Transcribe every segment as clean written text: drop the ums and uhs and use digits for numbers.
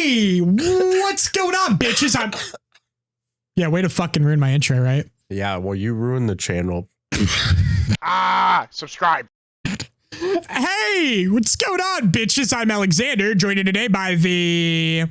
Hey, what's going on, bitches? Yeah, way to fucking ruin my intro, right? Yeah, well, you ruined the channel. Subscribe. Hey, what's going on, bitches? I'm Alexander, joined today by the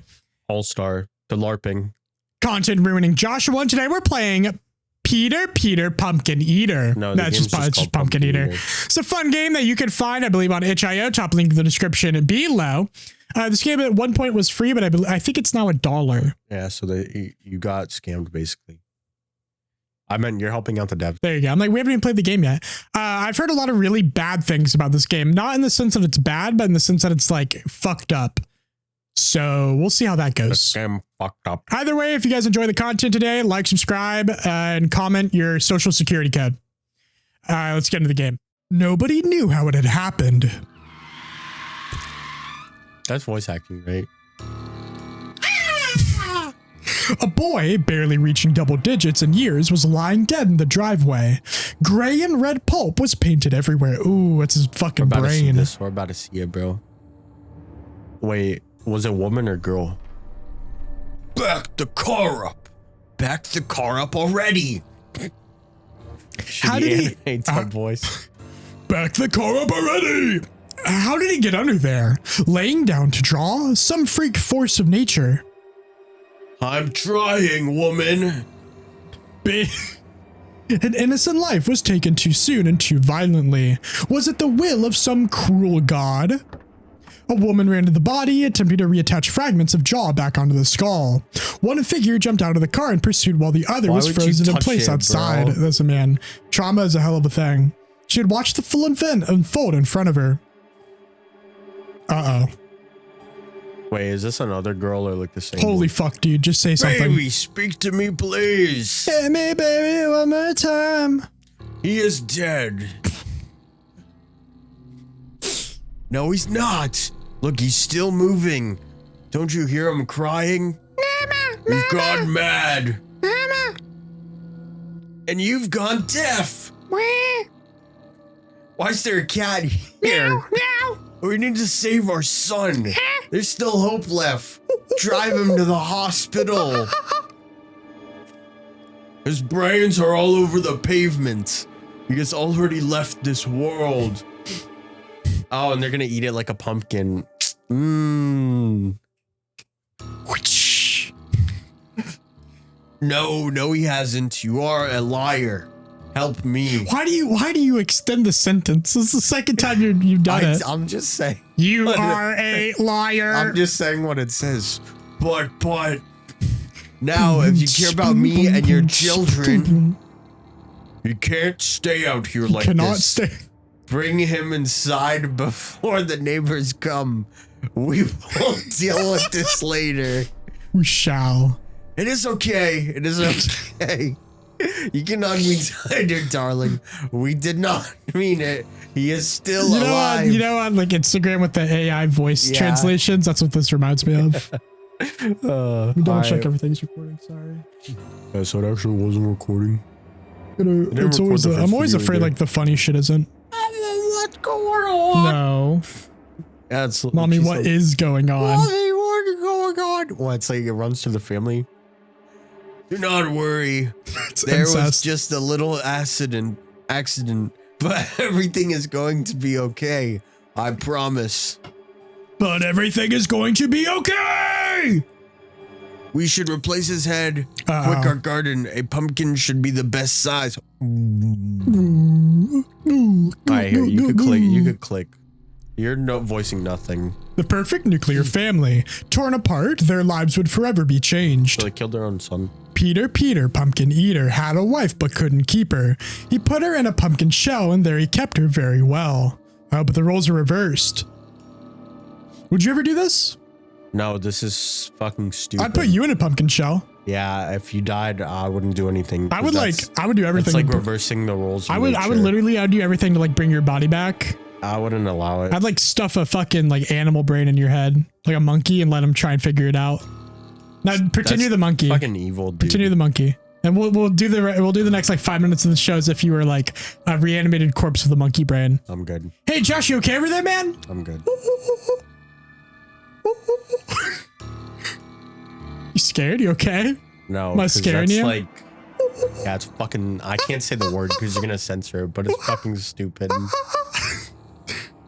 All-Star, the LARPing. Content ruining Joshua. And today we're playing Peter Pumpkin Eater. No, that's just Pumpkin Eater. It's a fun game that you can find, I believe, on itch.io. Top link in the description below. This game at one point was free, but I think it's now $1. Yeah, so you got scammed, basically. I meant you're helping out the dev. There you go. I'm like, we haven't even played the game yet. I've heard a lot of really bad things about this game. Not in the sense that it's bad, but in the sense that it's like fucked up. So we'll see how that goes. The game fucked up. Either way, if you guys enjoy the content today, like, subscribe, and comment your social security code. Let's get into the game. Nobody knew how it had happened. That's voice acting, right? A boy, barely reaching double digits in years, was lying dead in the driveway. Gray and red pulp was painted everywhere. Ooh, it's his fucking brain. We're about to see it, bro. Wait, was it woman or girl? Back the car up. Back the car up already. How did he animate that voice? Back the car up already. How did he get under there? Laying down to draw? Some freak force of nature. I'm trying, woman. An innocent life was taken too soon and too violently. Was it the will of some cruel god? A woman ran to the body, attempting to reattach fragments of jaw back onto the skull. One figure jumped out of the car in pursuit while the other was frozen in place outside. Listen, man, trauma is a hell of a thing. She had watched the full event unfold in front of her. Uh-oh. Wait, is this another girl or like the same? Holy fuck, dude. Just say something. Baby, speak to me, please. Hit me, baby, one more time. He is dead. No, he's not. Look, he's still moving. Don't you hear him crying? Mama, He's gone mad. Mama. And you've gone deaf. Wah. Why is there a cat here? No. We need to save our son. There's still hope left. Drive him to the hospital. His brains are all over the pavement. He has already left this world. Oh, and they're gonna eat it like a pumpkin. Mmm. No, he hasn't. You are a liar. Help me. Why do you extend the sentence? This is the second time you've done it. I'm just saying. You are a liar. I'm just saying what it says. But now, if you care about me and your children, you can't stay out here like this. Cannot stay. Bring him inside before the neighbors come. We will deal with this later. We shall. It is okay. It is okay. You can hug me tighter, darling. We did not mean it. He is still alive. You know on like Instagram with the AI voice translations? That's what this reminds me of. We double check everything's recording, sorry. Yeah, so it actually wasn't recording. It's always I'm always afraid like the funny shit isn't. What's going on? No. Yeah, it's, Mommy, what is going on? Mommy, what is going on? Well, it's like it runs to the family. Do not worry. There was just a little accident, but everything is going to be okay. I promise. But everything is going to be okay. We should replace his head. Quick, our garden. A pumpkin should be the best size. Alright, here, you could click. You're voicing nothing. The perfect nuclear family. Torn apart, their lives would forever be changed. So they killed their own son. Peter, Pumpkin Eater, had a wife but couldn't keep her. He put her in a pumpkin shell and there he kept her very well. Oh, but the roles are reversed. Would you ever do this? No, this is fucking stupid. I'd put you in a pumpkin shell. Yeah, if you died, I wouldn't do anything. I would do everything. It's like reversing the roles. I would do everything to like bring your body back. I wouldn't allow it. I'd like stuff a fucking like animal brain in your head, like a monkey, and let him try and figure it out. Now pretend you're the monkey. Fucking evil, dude. Pretend you're the monkey, and we'll do the next like 5 minutes of the show as if you were like a reanimated corpse with a monkey brain. I'm good. Hey Josh, you okay over there, man? I'm good. You scared? You okay? No. Am I scaring you? Like, yeah, it's fucking, I can't say the word because you're going to censor it, but it's fucking stupid.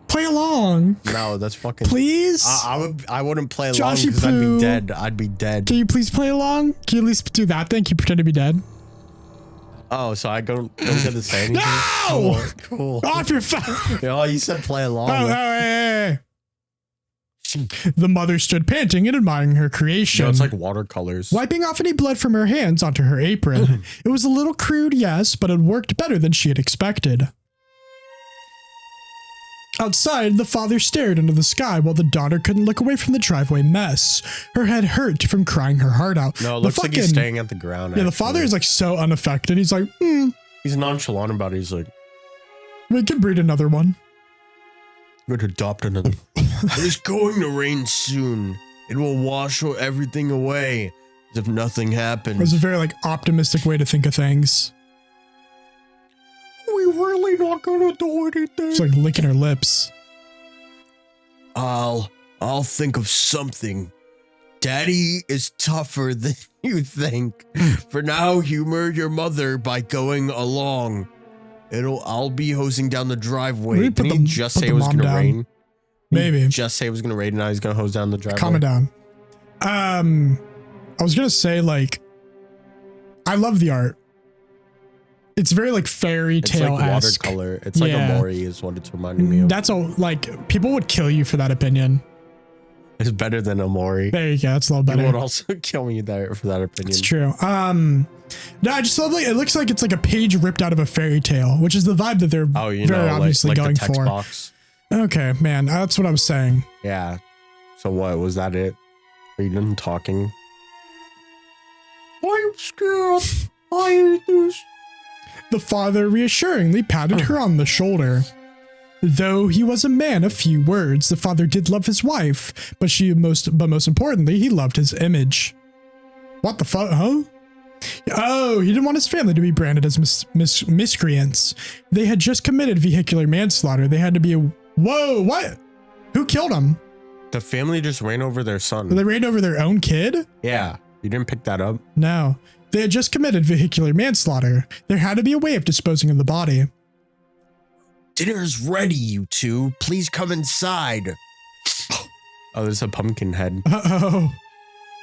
Play along. No, that's fucking. Please? I wouldn't play along Joshy because I'd Poo. be dead. I'd be dead. Can you please play along? Can you at least do that thing? Can you pretend to be dead? Oh, so I don't get to say anything? No! Cool. Off your phone. Oh, you said play along. Oh, hey. The mother stood panting and admiring her creation. It's like watercolors. Wiping off any blood from her hands onto her apron. It was a little crude, yes, but it worked better than she had expected. Outside, the father stared into the sky while the daughter couldn't look away from the driveway mess. Her head hurt from crying her heart out. No, it looks like he's staying at the ground. Yeah, the father is like so unaffected. He's like, He's nonchalant about it. He's like, we can breed another one. I'm going to adopt another. It's going to rain soon. It will wash everything away as if nothing happened. It's a very like optimistic way to think of things. We really not gonna do anything. She's like licking her lips. I'll think of something. Daddy is tougher than you think. For now, humor your mother by going along. I'll be hosing down the driveway. Didn't he just say it was gonna rain? Maybe. Just say it was gonna rain and now he's gonna hose down the driveway. Calm it down. I was gonna say like, I love the art. It's very like fairy tale. It's like watercolor. It's like a Mori is what it's reminding me of. That's all. Like people would kill you for that opinion. It's better than a Mori. There you go. That's a little better. People would also kill me there for that opinion. It's true. No, I just love like it looks like it's like a page ripped out of a fairy tale, which is the vibe that they're very obviously like going the text for. Box. Okay, man, that's what I was saying. Yeah. So what was that? It? Are you done talking? I'm scared. I hate this. The father reassuringly patted her on the shoulder. Though he was a man of few words, the father did love his wife, but most importantly, he loved his image. What the fuck, huh? Oh, he didn't want his family to be branded as miscreants. They had just committed vehicular manslaughter. They had to be whoa, what? Who killed him? The family just ran over their son. They ran over their own kid? Yeah. You didn't pick that up? No. They had just committed vehicular manslaughter. There had to be a way of disposing of the body. Dinner's ready, you two. Please come inside. Oh, there's a pumpkin head. Uh-oh.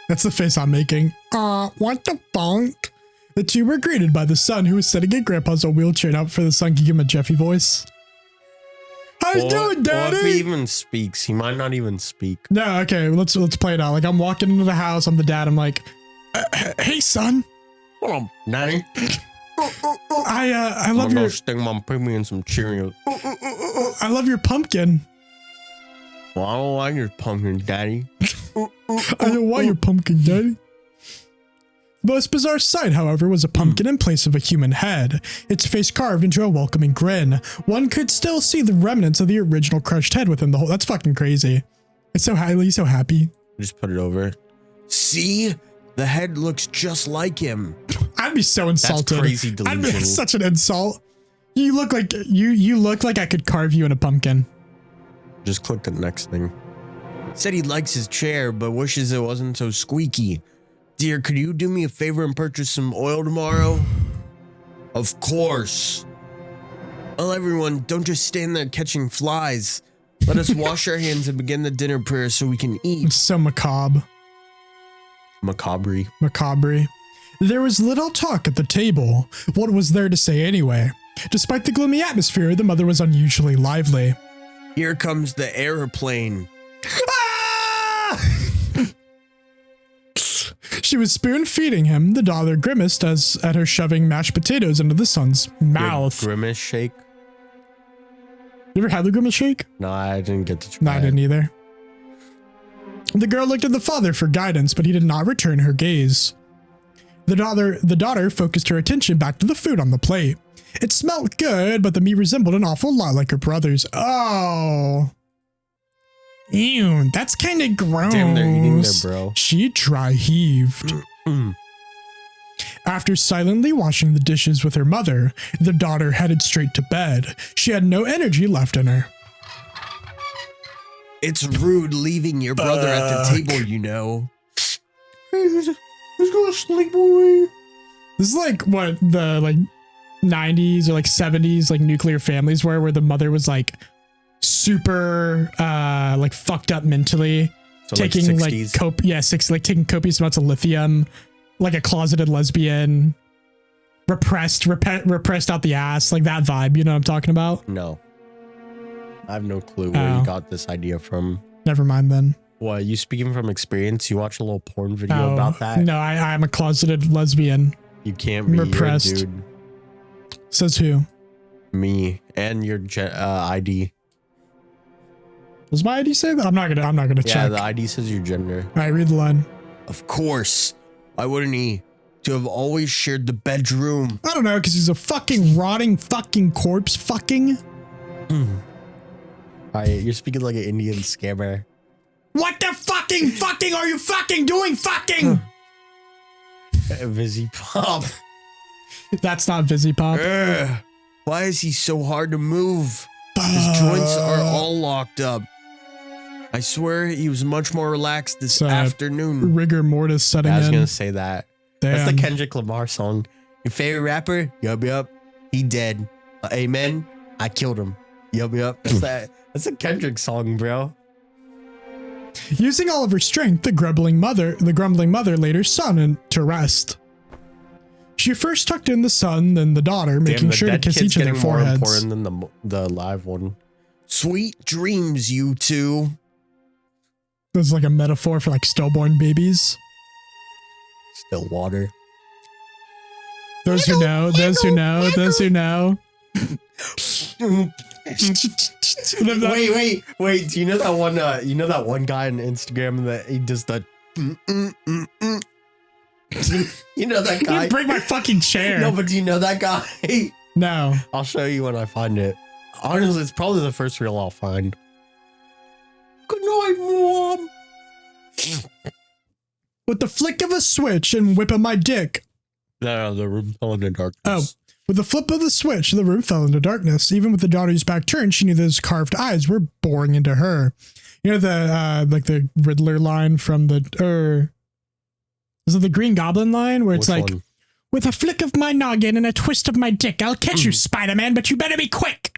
That's the face I'm making. What the funk? The two were greeted by the son, who was sitting in Grandpa's old wheelchair. Now for the son, can you give him a Jeffy voice? How you doing, Daddy? Well, if he even speaks, he might not even speak. No, okay, let's play it out. Like I'm walking into the house, I'm the dad. I'm like, hey, son. Hold on, Daddy. I love your. Sting Mom, put me in some Cheerios. I love your pumpkin. Well, I don't like your pumpkin, Daddy. I don't want your pumpkin, Daddy. The most bizarre sight, however, was a pumpkin in place of a human head, its face carved into a welcoming grin. One could still see the remnants of the original crushed head within the hole. That's fucking crazy. It's so highly so happy. Just put it over. See? The head looks just like him. I'd be so insulted. That's crazy delusion. I'd be such an insult. You look like you look like I could carve you in a pumpkin. Just click the next thing. Said he likes his chair, but wishes it wasn't so squeaky. Dear, could you do me a favor and purchase some oil tomorrow? Of course. Well, everyone, don't just stand there catching flies. Let us wash our hands and begin the dinner prayer so we can eat. It's so macabre. Macabre. There was little talk at the table. What was there to say anyway? Despite the gloomy atmosphere, the mother was unusually lively. Here comes the airplane. Ah! She was spoon feeding him. The daughter grimaced at her shoving mashed potatoes into the son's mouth. Grimace shake? You ever had the grimace shake? No, I didn't get to try No, I didn't either. The girl looked at the father for guidance, but he did not return her gaze. The daughter focused her attention back to the food on the plate. It smelled good, but the meat resembled an awful lot like her brother's. Oh. Ew, that's kind of gross. Damn, they're eating there, bro. She dry heaved. After silently washing the dishes with her mother, the daughter headed straight to bed. She had no energy left in her. It's rude leaving your brother at the table, you know. Hey, let's go sleep away. This is like what the like 90s or like 70s like nuclear families were, where the mother was like super like fucked up mentally, So taking like like taking copious amounts of lithium, like a closeted lesbian, repressed out the ass, like that vibe. You know what I'm talking about? No. I have no clue where you got this idea from. Never mind then. What, you speaking from experience? You watch a little porn video about that? No, I'm a closeted lesbian. You can't be repressed. Dude. Says who? Me and your ID. Does my ID say that? I'm not gonna check. Yeah, the ID says your gender. All right, read the line. Of course. Why wouldn't he? To have always shared the bedroom. I don't know, because he's a fucking rotting fucking corpse fucking. Alright, you're speaking like an Indian scammer. What the fucking are you fucking doing fucking? Vizzy Pop. That's not Vizzy Pop. Why is he so hard to move? His joints are all locked up. I swear he was much more relaxed this afternoon. Rigor mortis setting in. I was going to say that. Damn. That's the Kendrick Lamar song. Your favorite rapper? Yup. He dead. Amen. I killed him. Yup. That's a Kendrick song, bro. Using all of her strength, the grumbling mother laid her son to rest. She first tucked in the son, then the daughter, making sure to kiss each of their foreheads. More important than the live one. Sweet dreams, you two. This is like a metaphor for like stillborn babies. Still water. Those who know. Wait. Do you know that one? You know that one guy on Instagram that he does that. You know that guy? You bring my fucking chair. No, but do you know that guy? No. I'll show you when I find it. Honestly, it's probably the first reel I'll find. Good night, Mom. With the flick of a switch and whip of my dick. No, the room fell into darkness. Oh, with the flip of the switch, the room fell into darkness. Even with the daughter's back turned, she knew those carved eyes were boring into her. You know the like the Riddler line from the is it the Green Goblin line where it's like, with a flick of my noggin and a twist of my dick, I'll catch you, Spider-Man, but you better be quick.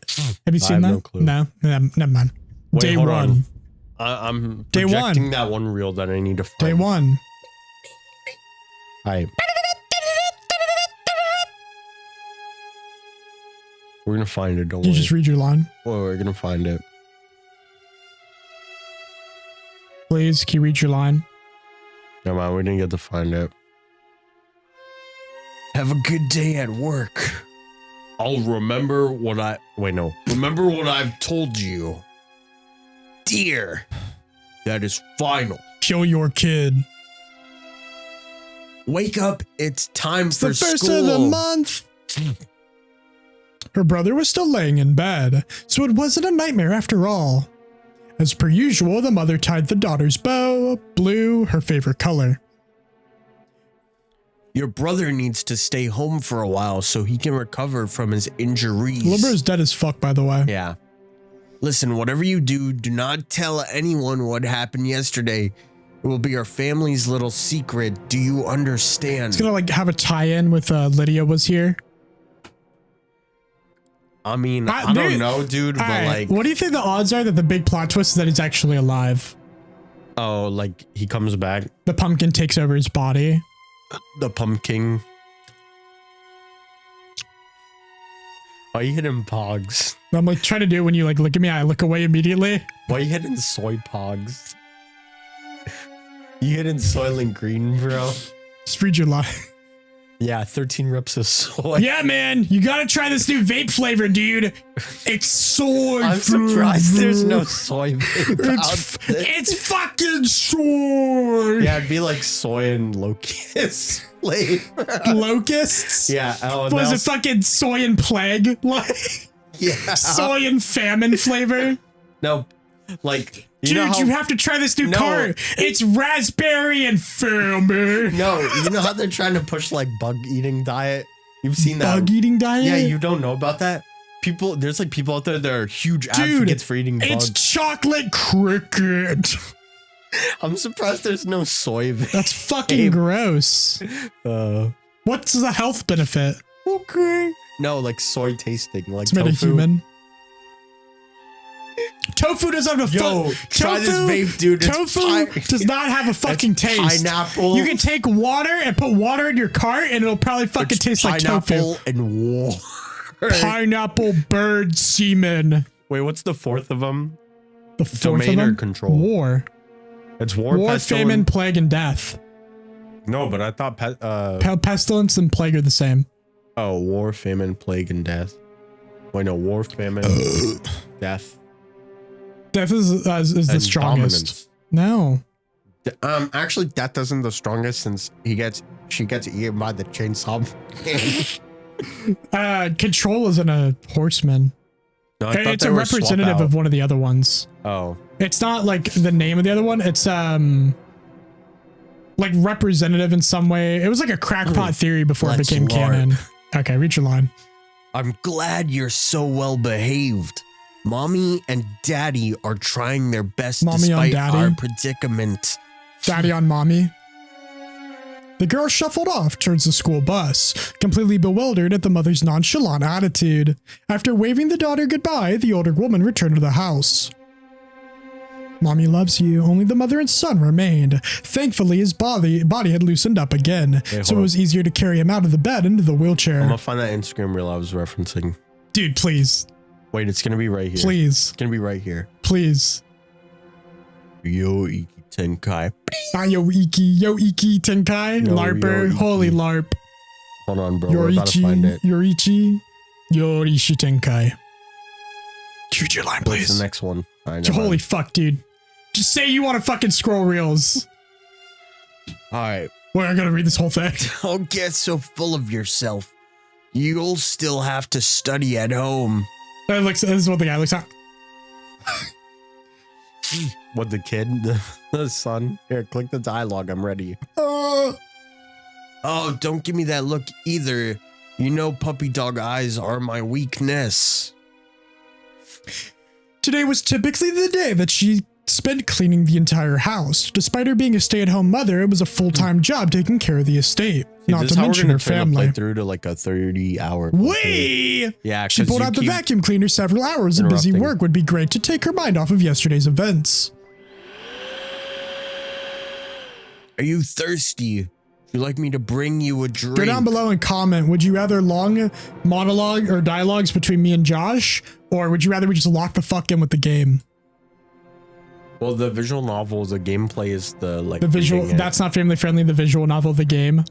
Have you seen that? No clue. No, never mind. Wait, Day one. I'm projecting that one reel that I need to find. Day one. All right. We're going to find it, don't worry. You just read your line? Well, we're going to find it. Please, can you read your line? Never mind, we didn't get to find it. Have a good day at work. I'll remember what Remember what I've told you. Dear. That is final. Kill your kid. Wake up, it's time for school. It's the first of the month. Her brother was still laying in bed, so it wasn't a nightmare after all. As per usual, the mother tied the daughter's bow, blue, her favorite color. Your brother needs to stay home for a while so he can recover from his injuries. Little bro's dead as fuck, by the way. Yeah. Listen, whatever you do, do not tell anyone what happened yesterday. It will be our family's little secret. Do you understand? It's gonna like have a tie-in with Lydia was here. I mean, I don't know, dude, but like... What do you think the odds are that the big plot twist is that he's actually alive? Oh, like he comes back? The pumpkin takes over his body. The pumpkin. Why are you hitting pogs? I'm like trying to do it when you like look at me, I look away immediately. Why are you hitting soy pogs? You hitting Soylent Green, bro? Just read your line. Yeah, 13 reps of soy. Yeah, man, you gotta try this new vape flavor, dude. It's soy. I'm surprised there's no soy vape. It's fucking soy. Yeah, it'd be like soy and locust flavor. Locusts? Yeah. Oh, was it fucking soy and plague? Like, yeah. Soy and famine flavor? No, like. Dude, you have to try this new cart. It's raspberry and famine. No, you know how they're trying to push like bug eating diet? You've seen that? Bug eating diet? Yeah, you don't know about that? There's like people out there that are huge advocates for eating bugs. It's chocolate cricket. I'm surprised there's no soy. That's fucking gross. What's the health benefit? Okay. No, like soy tasting, like it's made a human. Tofu doesn't have a try this vape, dude. Tofu does not have a fucking taste. Pineapple. You can take water and put water in your cart, and it'll probably fucking taste like tofu. Pineapple and water. Pineapple, bird, semen. Wait, what's the fourth of them? The fourth Domain of them? or control? War. It's war, famine, plague, and death. No, but I thought pestilence and plague are the same. Oh, war, famine, plague, and death. Wait, no, war, famine, death. Death is the strongest. Dominance. No. Actually, death isn't the strongest since she gets eaten by the chainsaw. Control isn't a horseman. No, it's a representative of one of the other ones. Oh. It's not like the name of the other one. It's like representative in some way. It was like a crackpot theory before it became canon. Okay, read your line. I'm glad you're so well behaved. Mommy and Daddy are trying their best despite our predicament. Daddy on Mommy. The girl shuffled off towards the school bus, completely bewildered at the mother's nonchalant attitude. After waving the daughter goodbye, the older woman returned to the house. Mommy loves you. Only the mother and son remained. Thankfully, his body had loosened up again, so it was easier to carry him out of the bed into the wheelchair. I'm gonna find that Instagram reel I was referencing. Dude, please. Wait, it's gonna be right here. Please. It's gonna be right here. Please. Yo Iki Tenkai. Yo Iki Tenkai. Larper. Holy LARP. Hold on, bro. We're about to find it. Yorichi Tenkai. Choose your line, please. What's the next one? Holy fuck, dude. Just say you want to fucking scroll reels. All right. Wait, I gotta read this whole thing. Don't get so full of yourself. You'll still have to study at home. This is what the guy looks at. What, the kid? The son? Here, click the dialogue. I'm ready. Oh, don't give me that look either. You know puppy dog eyes are my weakness. Today was typically the day that she spent cleaning the entire house. Despite her being a stay-at-home mother, it was a full-time job taking care of the estate. Not to mention her family. Through to like a 30-hour. Yeah, she pulled out the vacuum cleaner several hours of busy work would be great to take her mind off of yesterday's events. Are you thirsty? Would you like me to bring you a drink? Go down below and comment. Would you rather long monologue or dialogues between me and Josh? Or would you rather we just lock the fuck in with the game? Well, the visual novel, the gameplay is the visual. That's not family friendly. The visual novel, the game.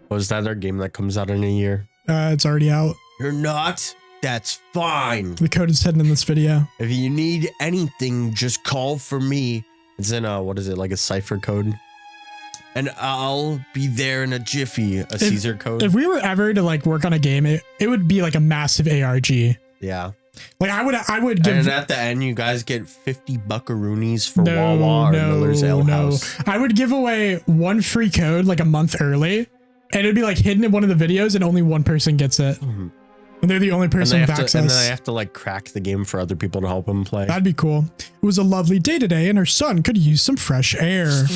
Was that our game that comes out in a year? It's already out. You're not? That's fine. The code is hidden in this video. If you need anything, just call for me. It's in what is it, like a cipher code? And I'll be there in a jiffy, a Caesar code. If we were ever to like work on a game, it would be like a massive ARG. Yeah. Like I would give. And at the end, you guys get 50 buckaroonies for Wawa or Miller's Ale House. I would give away one free code like a month early, and it'd be like hidden in one of the videos, and only one person gets it. Mm-hmm. And they're the only person with access. And then I have to like crack the game for other people to help them play. That'd be cool. It was a lovely day today, and her son could use some fresh air.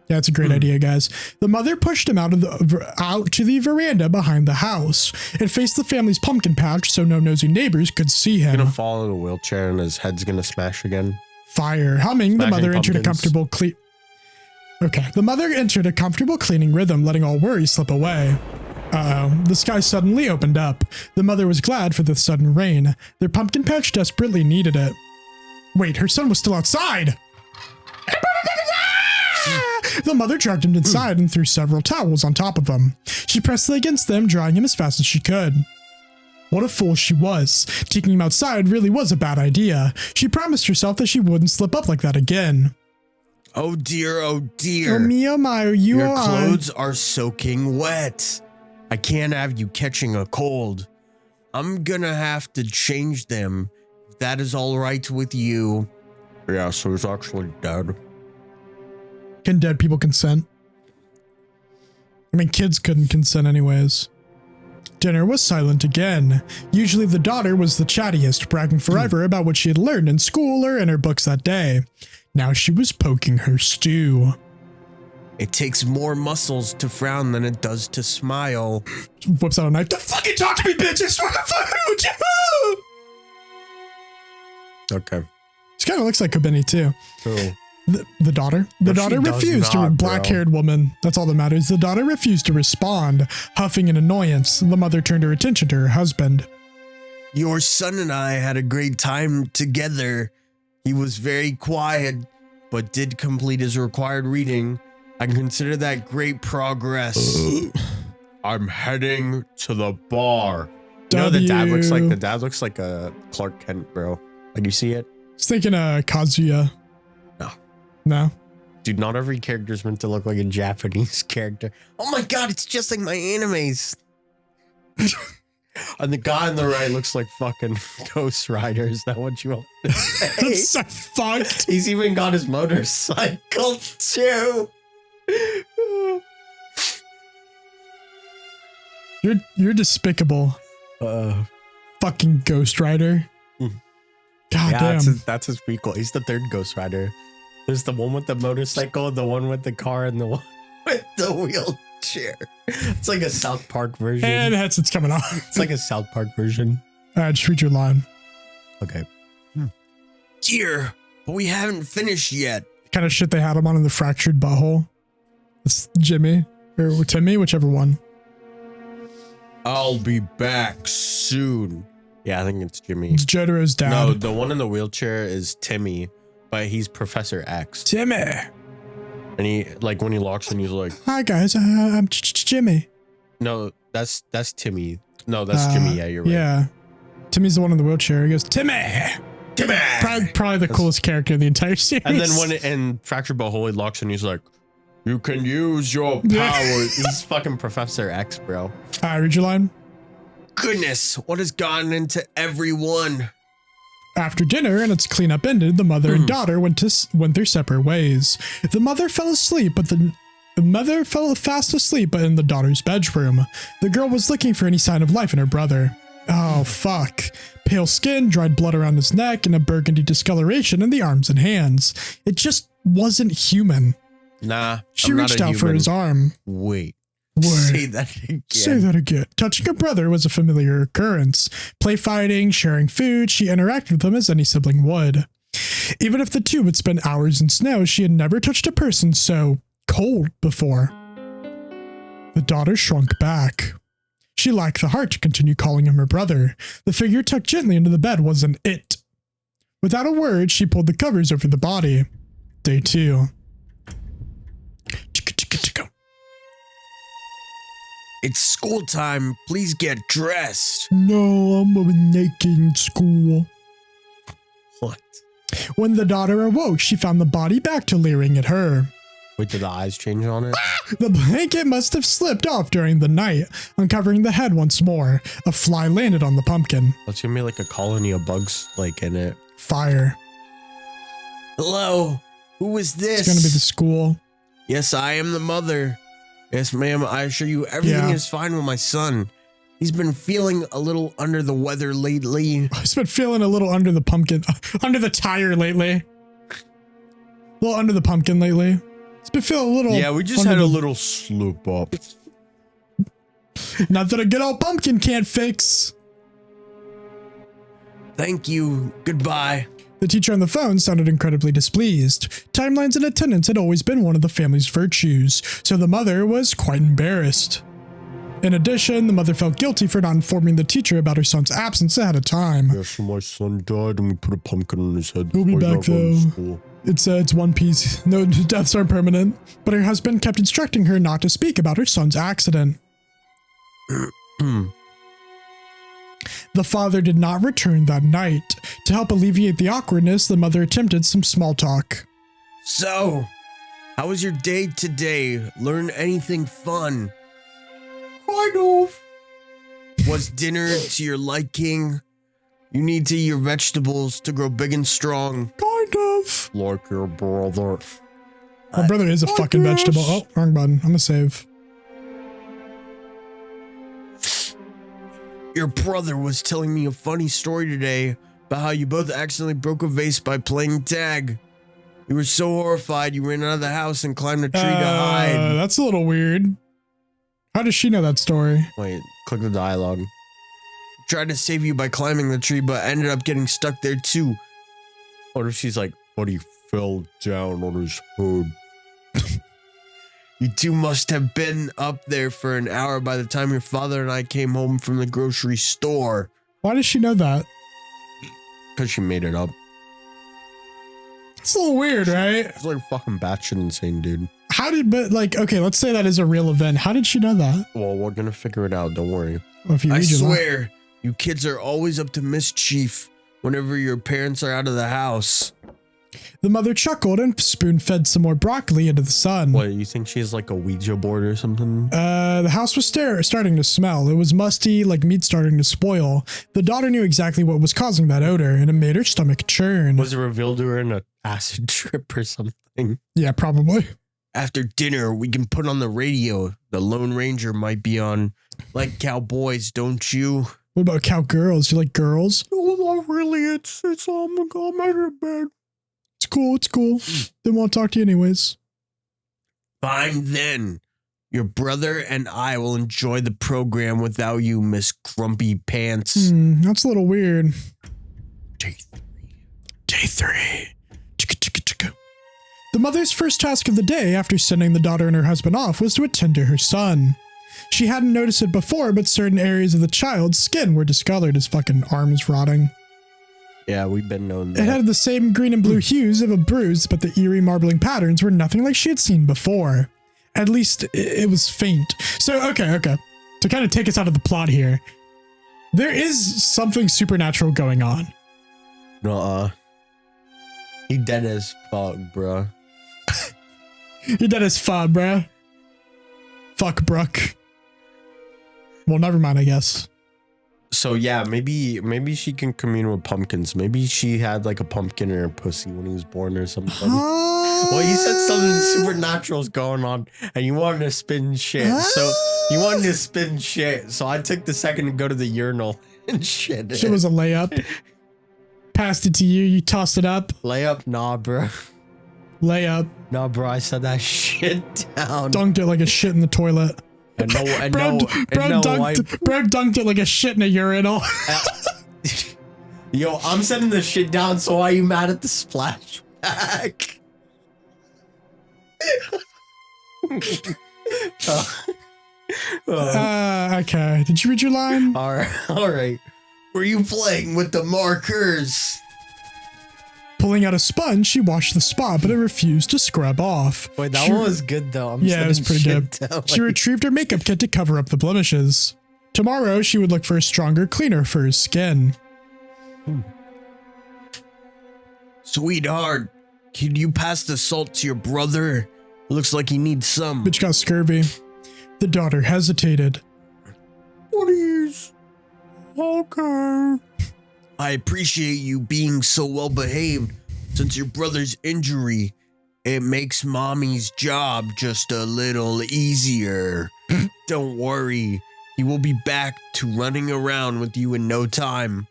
Yeah, it's a great idea, guys. The mother pushed him out to the veranda behind the house and faced the family's pumpkin patch so no nosy neighbors could see him. He's gonna fall in a wheelchair and his head's gonna smash again. Fire. Humming, the mother entered a comfortable The mother entered a comfortable cleaning rhythm, letting all worries slip away. Uh-oh. The sky suddenly opened up. The mother was glad for the sudden rain. Their pumpkin patch desperately needed it. Wait, her son was still outside! The mother dragged him inside and threw several towels on top of him. She pressed against them, drying him as fast as she could. What a fool she was. Taking him outside really was a bad idea. She promised herself that she wouldn't slip up like that again. Oh dear, oh dear. Oh me, oh my, your clothes are soaking wet. I can't have you catching a cold. I'm gonna have to change them. If that is all right with you. Yeah, so he's actually dead. Can dead people consent? I mean, kids couldn't consent anyways. Dinner was silent again. Usually the daughter was the chattiest, bragging forever about what she had learned in school or in her books that day. Now she was poking her stew. It takes more muscles to frown than it does to smile. Whips out a knife. Don't fucking talk to me, bitch. I swear to food. Okay. She kind of looks like Kobeni too. Cool. The daughter? The daughter refused to, black-haired woman. That's all that matters. The daughter refused to respond, huffing in annoyance. The mother turned her attention to her husband. Your son and I had a great time together. He was very quiet, but did complete his required reading. I consider that great progress. I'm heading to the bar. You know, the dad looks like a Clark Kent, bro. Like, you see it? I was thinking Kazuya. No. Dude, not every character is meant to look like a Japanese character. Oh my god, it's just like my animes. And the guy on the right looks like fucking Ghost Rider. Is that what you want to say? That's so fucked. He's even got his motorcycle too. You're despicable. Fucking Ghost Rider. God damn. That's his prequel. He's the third Ghost Rider. There's the one with the motorcycle, the one with the car, and the one with the wheelchair. It's like a South Park version. And the headset's coming off. It's like a South Park version. All right, just read your line. Okay. Dear, but we haven't finished yet. Kind of shit they had him on in the fractured butthole. It's Jimmy or Timmy, whichever one. I'll be back soon. Yeah, I think it's Jimmy. It's Jotaro's dad. No, the one in the wheelchair is Timmy, but he's Professor X. Timmy. And he, like, when he locks in, he's like, "Hi guys, I'm Jimmy." No, that's Timmy. No, that's Jimmy. Yeah, you're right. Yeah, Timmy's the one in the wheelchair. He goes, "Timmy." Timmy. Probably the coolest character in the entire series. And then in Fractured Butthole, he locks in, he's like, "You can use your power." He's fucking Professor X, bro. All right, read your line. Goodness, what has gotten into everyone? After dinner and its cleanup ended, the mother and daughter went their separate ways. The mother fell asleep, but the mother fell fast asleep in the daughter's bedroom. The girl was looking for any sign of life in her brother. Oh, fuck. Pale skin, dried blood around his neck, and a burgundy discoloration in the arms and hands. It just wasn't human. Nah, she reached out for his arm. Wait. Word. Say that again. Say that again. Touching her brother was a familiar occurrence. Play fighting, sharing food, she interacted with him as any sibling would. Even if the two would spend hours in snow, she had never touched a person so cold before. The daughter shrunk back. She lacked the heart to continue calling him her brother. The figure tucked gently into the bed wasn't it. Without a word, she pulled the covers over the body. Day 2. It's school time. Please get dressed. No, I'm naked in school. What? When the daughter awoke, she found the body back to leering at her. Wait, did the eyes change on it? The blanket must have slipped off during the night, uncovering the head once more. A fly landed on the pumpkin. It's gonna be like a colony of bugs, like, in it. Fire. Hello? Who is this? It's gonna be the school. Yes, I am the mother. Yes, ma'am, I assure you everything is fine with my son. He's been feeling a little under the weather lately. He's been feeling a little under the pumpkin, under the tire lately. A little under the pumpkin lately. He's been feeling a little. Yeah, we just had a little sloop up. Not that a good old pumpkin can't fix. Thank you. Goodbye. The teacher on the phone sounded incredibly displeased. Timelines and attendance had always been one of the family's virtues, so the mother was quite embarrassed. In addition, the mother felt guilty for not informing the teacher about her son's absence ahead of time. Yes, my son died and we put a pumpkin on his head. He'll be back though. It's one piece. No deaths are permanent. But her husband kept instructing her not to speak about her son's accident. The father did not return that night. To help alleviate the awkwardness, the mother attempted some small talk. So, how was your day today? Learn anything fun? Kind of. Was dinner to your liking? You need to eat your vegetables to grow big and strong. Kind of. Like your brother. My brother is a fucking vegetable. Oh, wrong button. I'm gonna save. Your brother was telling me a funny story today about how you both accidentally broke a vase by playing tag. You were so horrified you ran out of the house and climbed a tree to hide. That's a little weird. How does she know that story? Wait, click the dialogue. Tried to save you by climbing the tree, but ended up getting stuck there too. What if she's like, but he fell down on his hood. You two must have been up there for an hour by the time your father and I came home from the grocery store. Why does she know that? Because she made it up. It's a little weird, right? It's like fucking batshit insane, dude. Okay, let's say that is a real event. How did she know that? Well, we're gonna figure it out. Don't worry. Well, if you I swear, you kids are always up to mischief whenever your parents are out of the house. The mother chuckled and spoon-fed some more broccoli into the son. What, you think she has like a Ouija board or something? The house was starting to smell. It was musty, like meat starting to spoil. The daughter knew exactly what was causing that odor, and it made her stomach churn. Was it revealed to her in an acid trip or something? Yeah, probably. After dinner, we can put on the radio. The Lone Ranger might be on. Like cowboys, don't you? What about cowgirls? You like girls? No, not really. It's I'm out of bed. It's cool. They won't talk to you anyways. Fine then. Your brother and I will enjoy the program without you, Miss Grumpy Pants. That's a little weird. Day 3. The mother's first task of the day after sending the daughter and her husband off was to attend to her son. She hadn't noticed it before, but certain areas of the child's skin were discolored, his fucking arms rotting. Yeah, we've been known that. It had the same green and blue hues of a bruise, but the eerie marbling patterns were nothing like she had seen before. At least, it was faint. So, okay. To kind of take us out of the plot here, there is something supernatural going on. Nuh-uh. He dead as fuck, bruh. He dead as fuck, bruh. Fuck, Brooke. Well, never mind, I guess. So yeah, maybe she can commune with pumpkins. Maybe she had like a pumpkin in her pussy when he was born or something. Well, you said something supernatural's going on, and you wanted to spin shit. So you wanted to spin shit. So I took the second to go to the urinal and shit. Shit was a layup. Passed it to you. You tossed it up. Layup, nah, bro. Layup. Nah, bro. I set that shit down. Dunked it like a shit in the toilet. Bro dunked it like a shit in a urinal. Yo, I'm setting the shit down, so why are you mad at the splashback? Okay. Did you read your line? All right. Were you playing with the markers? Pulling out a sponge, she washed the spot, but it refused to scrub off. Wait, that one was good though. Yeah, it was pretty good. Down. She retrieved her makeup kit to cover up the blemishes. Tomorrow, she would look for a stronger, cleaner for her skin. Sweetheart, can you pass the salt to your brother? Looks like he needs some. Bitch got scurvy. The daughter hesitated. Please. Okay. I appreciate you being so well behaved. Since your brother's injury, it makes mommy's job just a little easier. Don't worry, he will be back to running around with you in no time.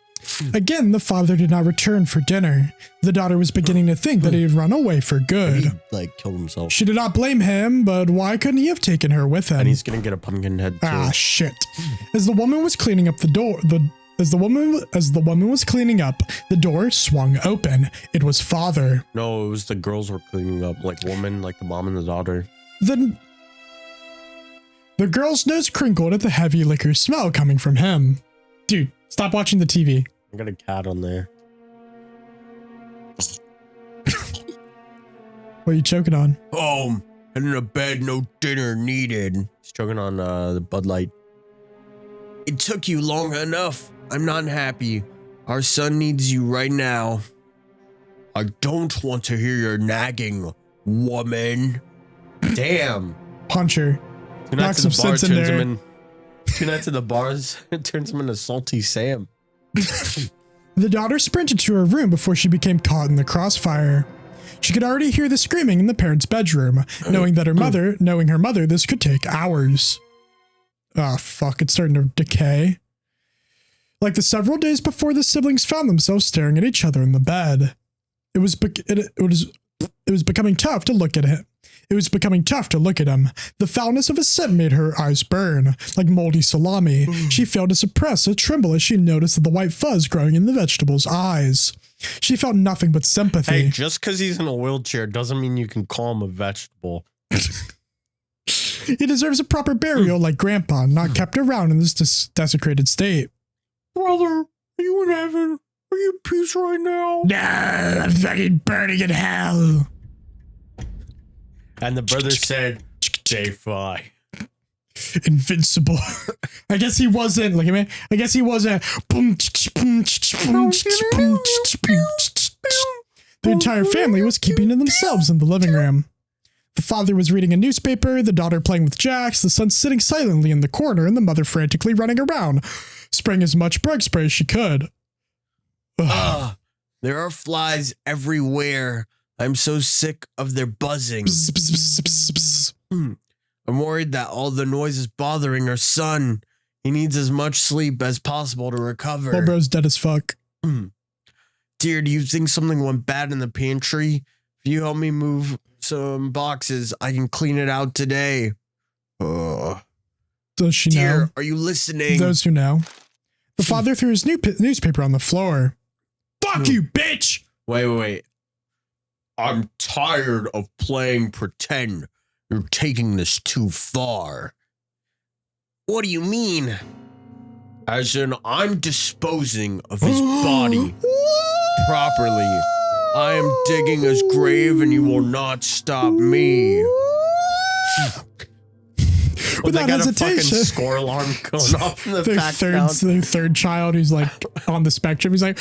Again, the father did not return for dinner. The daughter was beginning to think that he had run away for good. He, killed himself. She did not blame him, but why couldn't he have taken her with him? And he's gonna get a pumpkin head too. Ah, shit. As the woman was cleaning up the door, As the woman was cleaning up, the door swung open. It was father. No, it was the girls were cleaning up, like woman, like the mom and the daughter. The girl's nose crinkled at the heavy liquor smell coming from him. Dude, stop watching the TV. I got a cat on there. What are you choking on? Home, heading to bed, no dinner needed. He's choking on the Bud Light. It took you long enough. I'm not happy. Our son needs you right now. I don't want to hear your nagging, woman. Damn. Punch her. 2 nights in the bar turns him in. 2 nights in the bars, it turns him into Salty Sam. The daughter sprinted to her room before she became caught in the crossfire. She could already hear the screaming in the parents' bedroom, knowing her mother, this could take hours. Ah, fuck, it's starting to decay. Like the several days before the siblings found themselves staring at each other in the bed. It was It was becoming tough to look at him. The foulness of his scent made her eyes burn, like moldy salami. She failed to suppress a tremble as she noticed the white fuzz growing in the vegetable's eyes. She felt nothing but sympathy. Hey, just because he's in a wheelchair doesn't mean you can call him a vegetable. He deserves a proper burial like Grandpa, not kept around in this desecrated state. Brother, are you in heaven? Are you in peace right now? No, I'm fucking burning in hell. And the brother said, stay fly. Invincible. I guess he wasn't, like, man, I guess he wasn't. The entire family was keeping to themselves in the living room. The father was reading a newspaper, the daughter playing with jacks, the son sitting silently in the corner, and the mother frantically running around, spraying as much bug spray as she could. There are flies everywhere. I'm so sick of their buzzing. I'm worried that all the noise is bothering our son. He needs as much sleep as possible to recover. Oh, bro's dead as fuck. Dear, do you think something went bad in the pantry? If you help me move some boxes, I can clean it out today. Does she Dear, know? are you listening? Those who know. The father threw his newspaper on the floor. Fuck you, bitch! Wait. I'm tired of playing pretend. You're taking this too far. What do you mean? As in, I'm disposing of his body properly. I am digging his grave and you will not stop me. Well, they got hesitation. a fucking score alarm going off in the background. The third child who's like on the spectrum, he's like,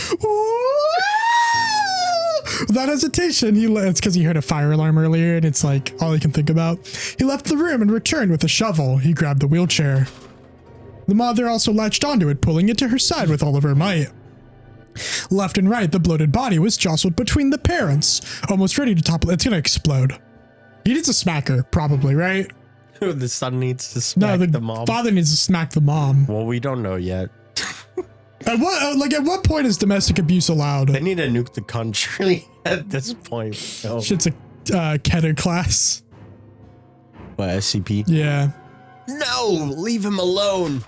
without hesitation, it's because he heard a fire alarm earlier and it's like all he can think about. He left the room and returned with a shovel. He grabbed the wheelchair. The mother also latched onto it, pulling it to her side with all of her might. Left and right, the bloated body was jostled between the parents, almost ready to topple. It's gonna explode. He needs to smack her, probably, right? The son needs to smack the mom. Father needs to smack the mom. Well, we don't know yet. At what point is domestic abuse allowed? They need to nuke the country at this point. No. Shit's a Keter class. What, SCP? Yeah. No, leave him alone.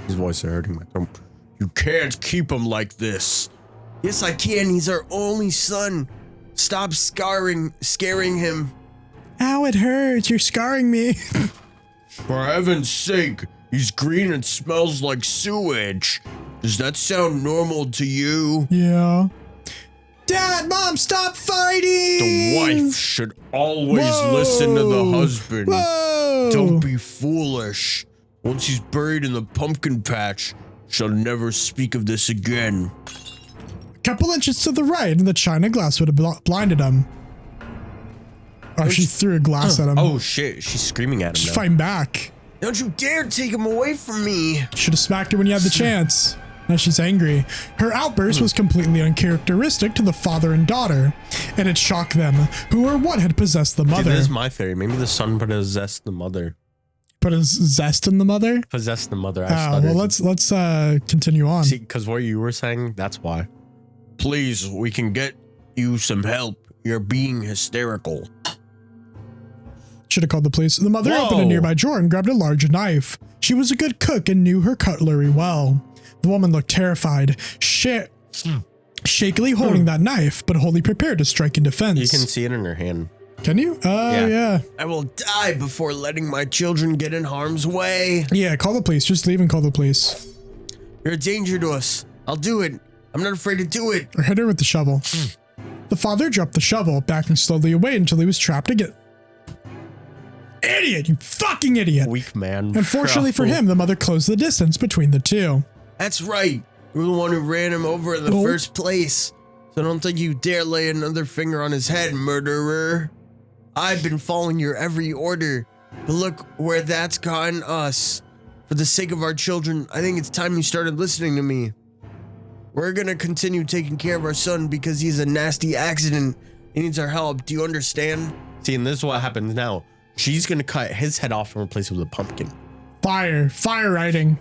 His voice is hurting my throat. You can't keep him like this. Yes, I can. He's our only son. Stop scaring him. Ow, it hurts. You're scarring me. For heaven's sake, he's green and smells like sewage. Does that sound normal to you? Yeah. Dad, Mom, stop fighting! The wife should always listen to the husband. Whoa! Don't be foolish. Once he's buried in the pumpkin patch, she'll never speak of this again. A couple inches to the right, and the china glass would have blinded him. Oh, she threw a glass at him. Oh shit, she's screaming at him. She's now. fighting back. Don't you dare take him away from me. Should have smacked her when you had the chance. Now she's angry. Her outburst was completely uncharacteristic to the father and daughter, and it shocked them, who or what had possessed the mother. Dude, this is my theory. Maybe the son possessed the mother. Put a zest in the mother? Possessed the mother. Well, let's continue on. See, because what you were saying, that's why. Please, we can get you some help. You're being hysterical. Should have called the police. The mother opened a nearby drawer and grabbed a large knife. She was a good cook and knew her cutlery well. The woman looked terrified, shakily holding that knife, but wholly prepared to strike in defense. You can see it in her hand. Can you? Yeah. I will die before letting my children get in harm's way. Yeah, call the police. Just leave and call the police. You're a danger to us. I'll do it. I'm not afraid to do it. Or hit her with the shovel. The father dropped the shovel, backing slowly away until he was trapped again. Idiot! You fucking idiot! Weak man. Unfortunately for him, the mother closed the distance between the two. That's right. You're the one who ran him over in the first place. So don't think you dare lay another finger on his head, murderer. I've been following your every order. But look where that's gotten us. For the sake of our children, I think it's time you started listening to me. We're gonna continue taking care of our son because he's a nasty accident. He needs our help. Do you understand? See, and this is what happens now. She's gonna cut his head off and replace it with a pumpkin. Fire writing.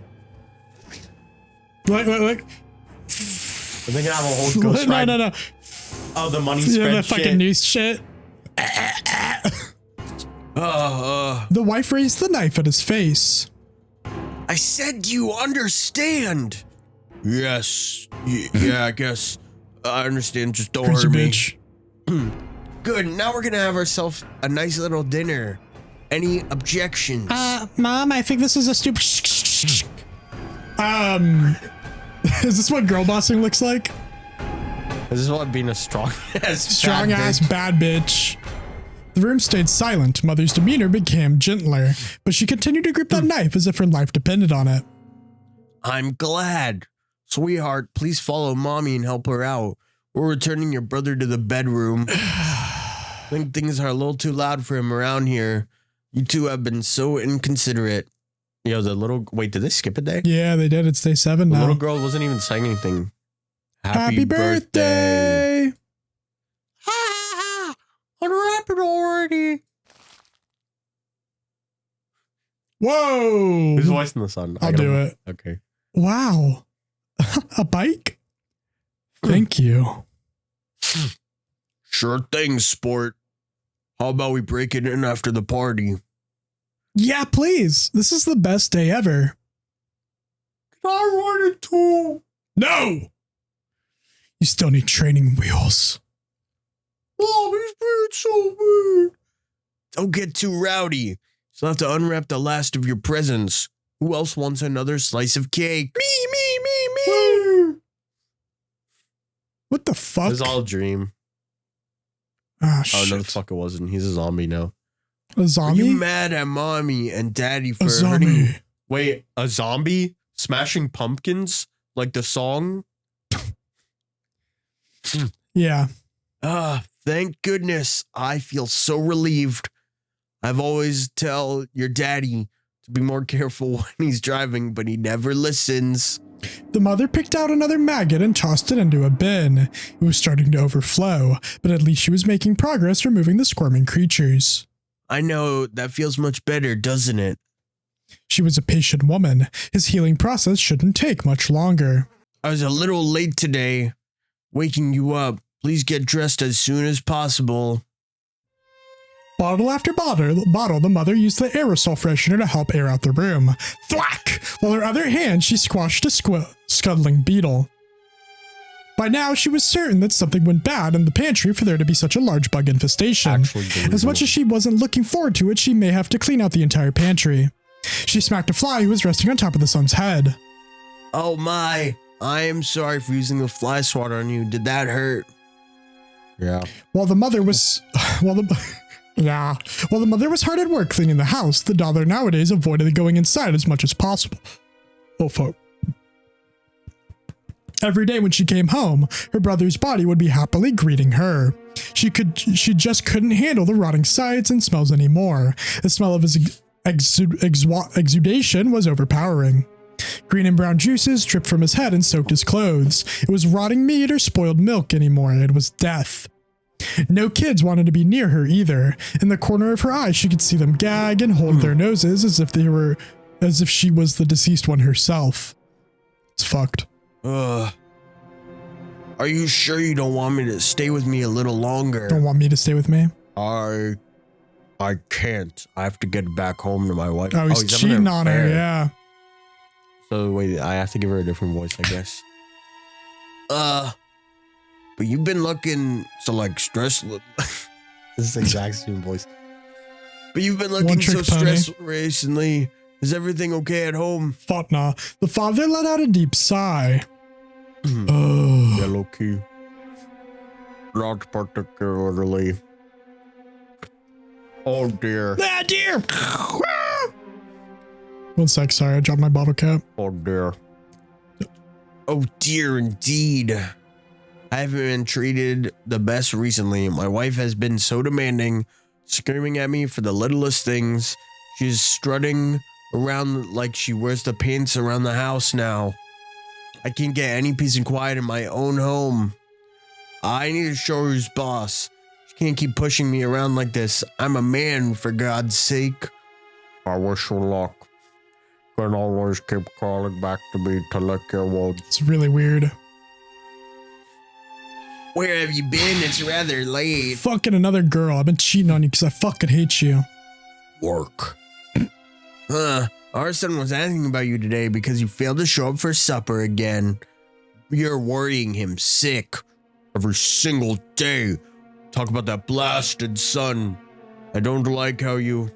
Look. Are they gonna have a whole ghost ride? No. Oh, the money spread the shit. fucking news shit. The wife raised the knife at his face. I said you understand. Yes. Yeah, I guess I understand. Just don't hurt me. Bitch. Good. Now we're gonna have ourselves a nice little dinner. Any objections? Mom, I think this is a stupid. Is this what girl bossing looks like? This is what being a strong ass bad bitch. The room stayed silent. Mother's demeanor became gentler, but she continued to grip that knife as if her life depended on it. I'm glad. Sweetheart, please follow mommy and help her out. We're returning your brother to the bedroom. I think things are a little too loud for him around here. You two have been so inconsiderate. Yo, wait, did they skip a day? Yeah, they did. It's day 7 now. The little girl wasn't even saying anything. Happy birthday! Unwrap it already. Whoa! Who's voicing the son? I'll do it. Okay. Wow. A bike? Thank you. Sure thing, sport. How about we break it in after the party? Yeah, please. This is the best day ever. I wanted to. No! You still need training wheels. Mom, he's being so weird. Don't get too rowdy. You'll have to unwrap the last of your presents. Who else wants another slice of cake? Me. What the fuck? It was all a dream. Oh, shit. No, the fuck it wasn't. He's a zombie now. A zombie? Are you mad at mommy and daddy for a zombie. hurting you? Wait, a zombie? Smashing pumpkins? Like the song? Yeah. Thank goodness. I feel so relieved. I've always tell your daddy to be more careful when he's driving, but he never listens. The mother picked out another maggot and tossed it into a bin. It was starting to overflow, but at least she was making progress removing the squirming creatures. I know, that feels much better, doesn't it? She was a patient woman. His healing process shouldn't take much longer. I was a little late today, waking you up. Please get dressed as soon as possible. Bottle after bottle, the mother used the aerosol freshener to help air out the room. Thwack! While her other hand, she squashed a scuttling beetle. By now, she was certain that something went bad in the pantry for there to be such a large bug infestation. As much as she wasn't looking forward to it, she may have to clean out the entire pantry. She smacked a fly who was resting on top of the son's head. Oh my, I am sorry for using the fly swatter on you. Did that hurt? Yeah. While the mother was hard at work cleaning the house, the daughter nowadays avoided going inside as much as possible. Oh fuck. Every day when she came home, her brother's body would be happily greeting her. She just couldn't handle the rotting sights and smells anymore. The smell of his exudation was overpowering. Green and brown juices dripped from his head and soaked his clothes. It was rotting meat or spoiled milk anymore. It was death. No kids wanted to be near her either. In the corner of her eye, she could see them gag and hold their noses as if she was the deceased one herself. It's fucked. Are you sure you don't want me to stay with me a little longer? Don't want me to stay with me? I can't. I have to get back home to my wife. Oh, he's cheating on her, yeah. So wait, I have to give her a different voice, I guess. But you've been looking so like stressed. This is the exact same voice. But you've been looking so stressed recently. Is everything okay at home? Fatna. The father let out a deep sigh. Yellow key. Not particularly. Oh dear. Ah, dear. 1 sec, sorry, I dropped my bottle cap. Oh dear. Oh dear, indeed. I haven't been treated the best recently. My wife has been so demanding, screaming at me for the littlest things. She's strutting around like she wears the pants around the house now. I can't get any peace and quiet in my own home. I need to show her who's boss. She can't keep pushing me around like this. I'm a man, for God's sake. I wish her luck. Can always keep calling back to me to lick your wounds. It's really weird. Where have you been? It's rather late. Fucking another girl. I've been cheating on you because I fucking hate you. Work. Our son was asking about you today because you failed to show up for supper again. You're worrying him sick every single day. Talk about that blasted son. I don't like how you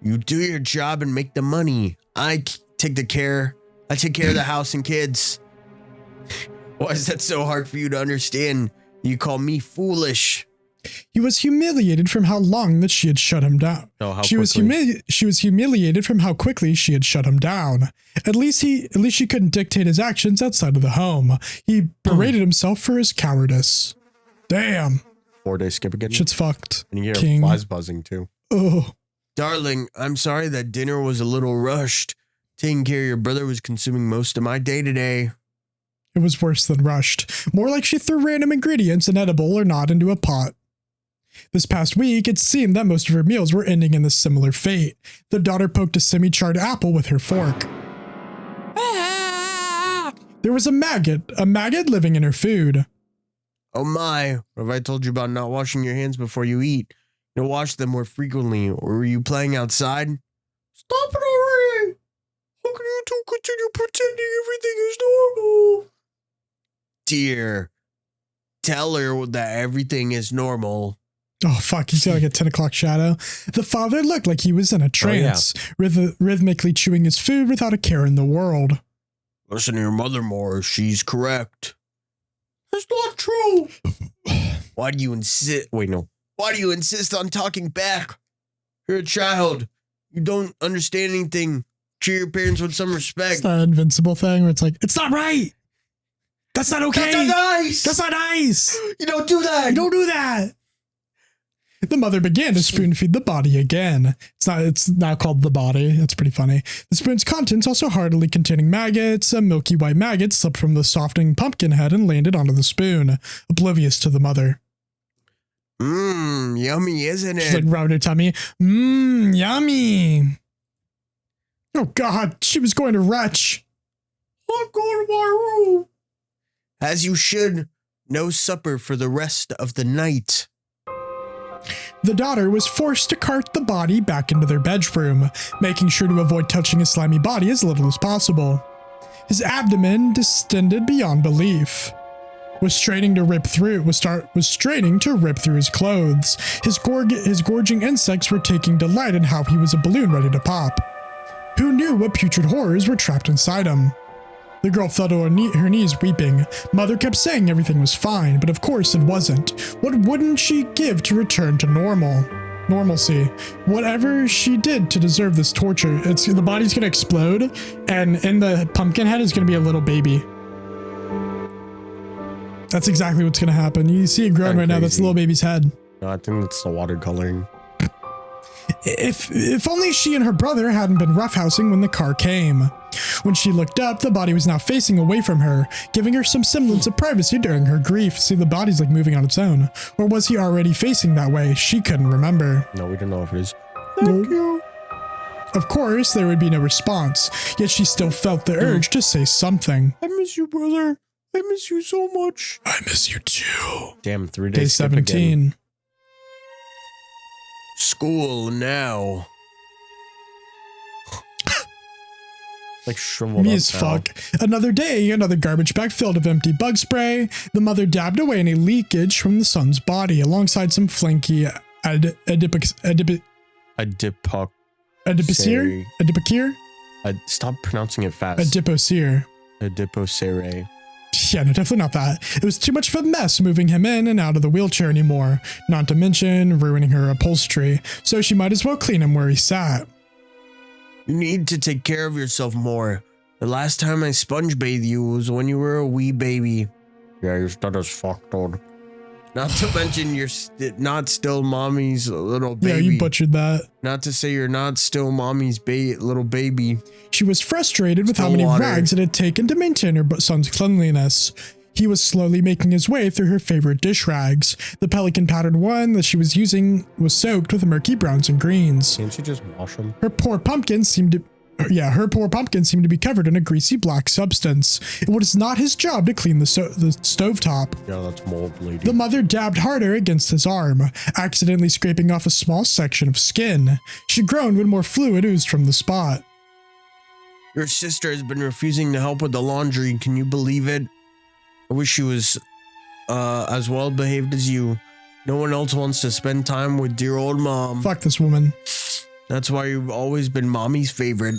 do your job and make the money. I take care of the house and kids. Why is that so hard for you to understand? You call me foolish. He was humiliated from how long that she had shut him down. She was humiliated from how quickly she had shut him down. At least she couldn't dictate his actions outside of the home. He berated himself for his cowardice. Damn. 4-day skip again. Shit's fucked. And you hear King. flies buzzing too. Oh. Darling, I'm sorry that dinner was a little rushed. Taking care of your brother was consuming most of my day today. It was worse than rushed. More like she threw random ingredients, inedible or not, into a pot. This past week, it seemed that most of her meals were ending in a similar fate. The daughter poked a semi-charred apple with her fork. There was a maggot living in her food. Oh my, what have I told you about not washing your hands before you eat? You know, wash them more frequently, or were you playing outside? Stop it already! How can you two continue pretending everything is normal? Dear, tell her that everything is normal. Oh, fuck, he's got like a 10 o'clock shadow. The father looked like he was in a trance, rhythmically chewing his food without a care in the world. Listen to your mother more, she's correct. That's not true. Why do you insist? Wait, no. Why do you insist on talking back? You're a child. You don't understand anything. Treat your parents with some respect. It's that invincible thing where it's like, it's not right. That's not okay. That's not nice. That's not nice. You don't do that. You don't do that. The mother began to spoon feed the body again. It's now called the body. That's pretty funny. The spoon's contents, also heartily containing maggots, a milky white maggot slipped from the softening pumpkin head and landed onto the spoon, oblivious to the mother. Yummy, isn't it? She's like rubbing her tummy. Yummy. Oh God, she was going to retch. I'll go to my room. As you should. No supper for the rest of the night. The daughter was forced to cart the body back into their bedroom, making sure to avoid touching his slimy body as little as possible. His abdomen distended beyond belief. Was straining to rip through his clothes. His gorging insects were taking delight in how he was a balloon ready to pop. Who knew what putrid horrors were trapped inside him? The girl fell to her knees weeping. Mother kept saying everything was fine, but of course it wasn't. What wouldn't she give to return to normalcy? Whatever she did to deserve this torture. The body's gonna explode, and in the pumpkin head is gonna be a little baby. That's exactly what's gonna happen. You see it growing right now. That's the little baby's head. No, I think that's the watercoloring. If only she and her brother hadn't been roughhousing when the car came. When she looked up, the body was now facing away from her, giving her some semblance of privacy during her grief. See, the body's like moving on its own. Or was he already facing that way? She couldn't remember. No, we don't know if it is. Thank you. Of course, there would be no response, yet she still felt the urge to say something. I miss you, brother. I miss you so much. I miss you too. Damn, 3 days. Day 17. Again. School now. Like shriveled Me up as now. fuck. Another day, another garbage bag filled with empty bug spray. The mother dabbed away any leakage from the son's body alongside some flanky adipocere? Stop pronouncing it fast. Adipocere. Adipocere. Yeah, no, definitely not that. It was too much of a mess moving him in and out of the wheelchair anymore, not to mention ruining her upholstery, so she might as well clean him where he sat. You need to take care of yourself more. The last time I sponge bathed you was when you were a wee baby. Yeah, you're still as fucked, dude. Not to mention you're not still mommy's little baby. Yeah, you butchered that. Not to say you're not still mommy's little baby. She was frustrated with how many rags it had taken to maintain her son's cleanliness. He was slowly making his way through her favorite dish rags. The pelican patterned one that she was using was soaked with murky browns and greens. Can't you just wash them? Her poor pumpkin seemed Her poor pumpkin seemed to be covered in a greasy black substance. It was not his job to clean the stovetop. Yeah, that's mold, lady. The mother dabbed harder against his arm, accidentally scraping off a small section of skin. She groaned when more fluid oozed from the spot. Your sister has been refusing to help with the laundry. Can you believe it? I wish she was as well behaved as you. No one else wants to spend time with dear old mom. Fuck this woman. That's why you've always been mommy's favorite.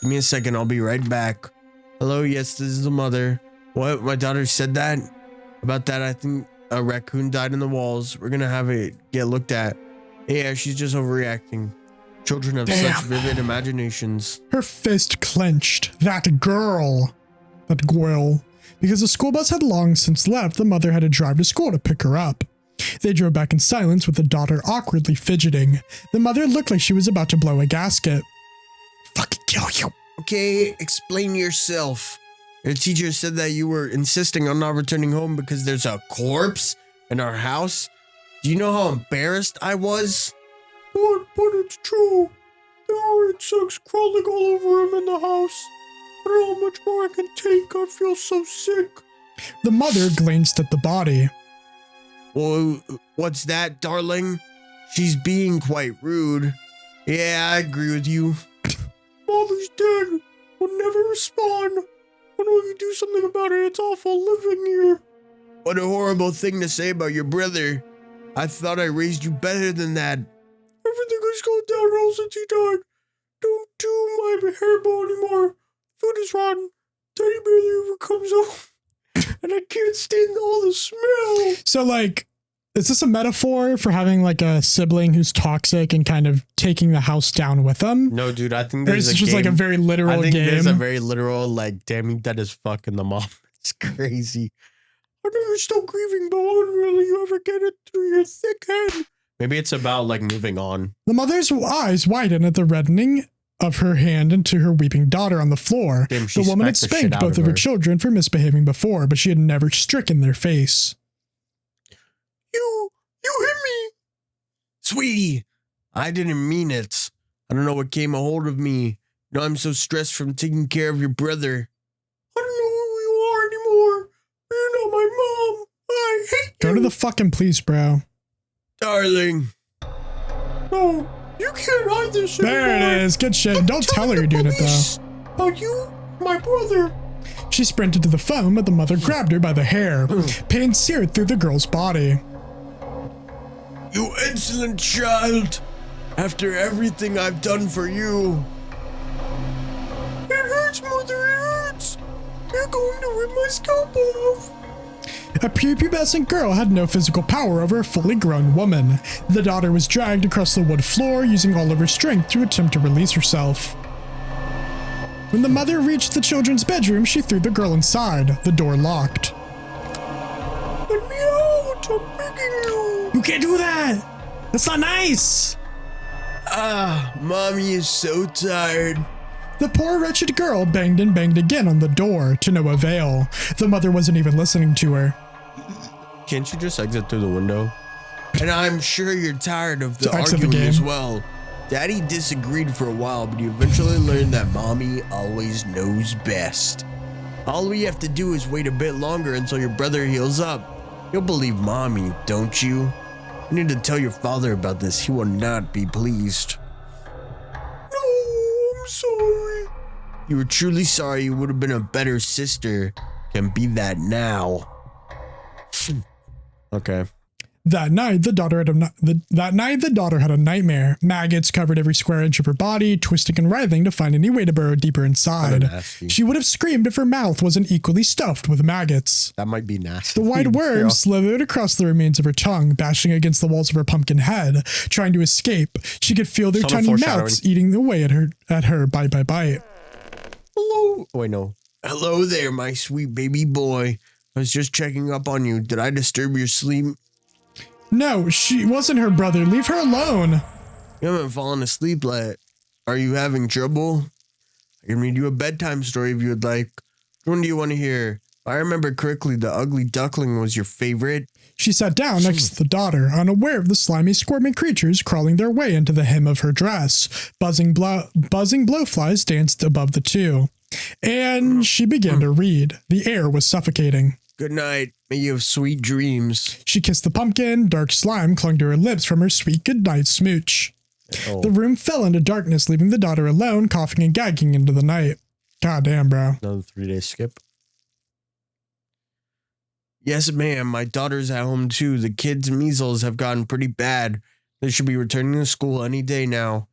Give me a second, I'll be right back. Hello, yes, this is the mother. What? My daughter said that? About that, I think a raccoon died in the walls. We're gonna have it get looked at. Yeah, she's just overreacting. Children have such vivid imaginations. Her fist clenched. That girl. Because the school bus had long since left, the mother had to drive to school to pick her up. They drove back in silence with the daughter awkwardly fidgeting. The mother looked like she was about to blow a gasket. Fucking kill you. Okay, explain yourself. Your teacher said that you were insisting on not returning home because there's a corpse in our house. Do you know how embarrassed I was? But it's true. There are insects crawling all over him in the house. I don't know how much more I can take. I feel so sick. The mother glanced at the body. Well, what's that, darling? She's being quite rude. Yeah, I agree with you. Mommy's dead. Will never respond. When will you do something about it? It's awful living here. What a horrible thing to say about your brother. I thought I raised you better than that. Everything has gone downhill since he died. Don't do my hair bow anymore. Food is rotten. Daddy barely ever comes home. And I can't stand all the smell. So, like, is this a metaphor for having, like, a sibling who's toxic and kind of taking the house down with them? No, dude, I think there's just like a very literal game. I think there's a very literal, like, damn, that is fucking the mom. It's crazy. I know you're still grieving, but when will you ever get it through your thick head? Maybe it's about, like, moving on. The mother's eyes widened at the reddening of her hand into her weeping daughter on the floor. Damn, the woman had spanked both of her children for misbehaving before, but she had never stricken their face. You hit me! Sweetie, I didn't mean it. I don't know what came a hold of me. Now I'm so stressed from taking care of your brother. I don't know who you are anymore. You're not my mom. I hate you. Go to the fucking police, bro. Darling. No. You can't hide this anymore. There it is. Good shit. Don't tell her you're doing it, though. About you, my brother. She sprinted to the phone, but the mother grabbed her by the hair. Pain seared through the girl's body. You insolent child. After everything I've done for you. It hurts, mother. It hurts. You're going to rip my scalp off. A prepubescent girl had no physical power over a fully grown woman. The daughter was dragged across the wood floor, using all of her strength to attempt to release herself. When the mother reached the children's bedroom, she threw the girl inside. The door locked. Let me out! I'm begging you! You can't do that! That's not nice! Mommy is so tired. The poor wretched girl banged and banged again on the door, to no avail. The mother wasn't even listening to her. Can't you just exit through the window? And I'm sure you're tired of the exit the arguing game. as well. Daddy disagreed for a while, but he eventually learned that mommy always knows best. All we have to do is wait a bit longer until your brother heals up. You'll believe mommy, don't you? You need to tell your father about this. He will not be pleased. No, I'm sorry. You were truly sorry. You would have been a better sister. Can be that now. Okay. That night, the daughter had a nightmare. Maggots covered every square inch of her body, twisting and writhing to find any way to burrow deeper inside. She would have screamed if her mouth wasn't equally stuffed with maggots. That might be nasty. The white worm slithered across the remains of her tongue, bashing against the walls of her pumpkin head, trying to escape. She could feel their tiny mouths eating away at her bite by bite. Hello. Wait, no. Hello there, my sweet baby boy. I was just checking up on you. Did I disturb your sleep? No, she wasn't her brother. Leave her alone. You haven't fallen asleep yet. Are you having trouble? I can read you a bedtime story if you would like. Which one do you want to hear? I remember correctly, the ugly duckling was your favorite. She sat down next to the daughter, unaware of the slimy, squirming creatures crawling their way into the hem of her dress. Buzzing blowflies danced above the two. And she began to read. The air was suffocating. Good night. May you have sweet dreams. She kissed the pumpkin. Dark slime clung to her lips from her sweet goodnight smooch. Oh. The room fell into darkness, leaving the daughter alone, coughing and gagging into the night. God damn, bro. Another 3-day skip. Yes, ma'am. My daughter's at home, too. The kids' measles have gotten pretty bad. They should be returning to school any day now.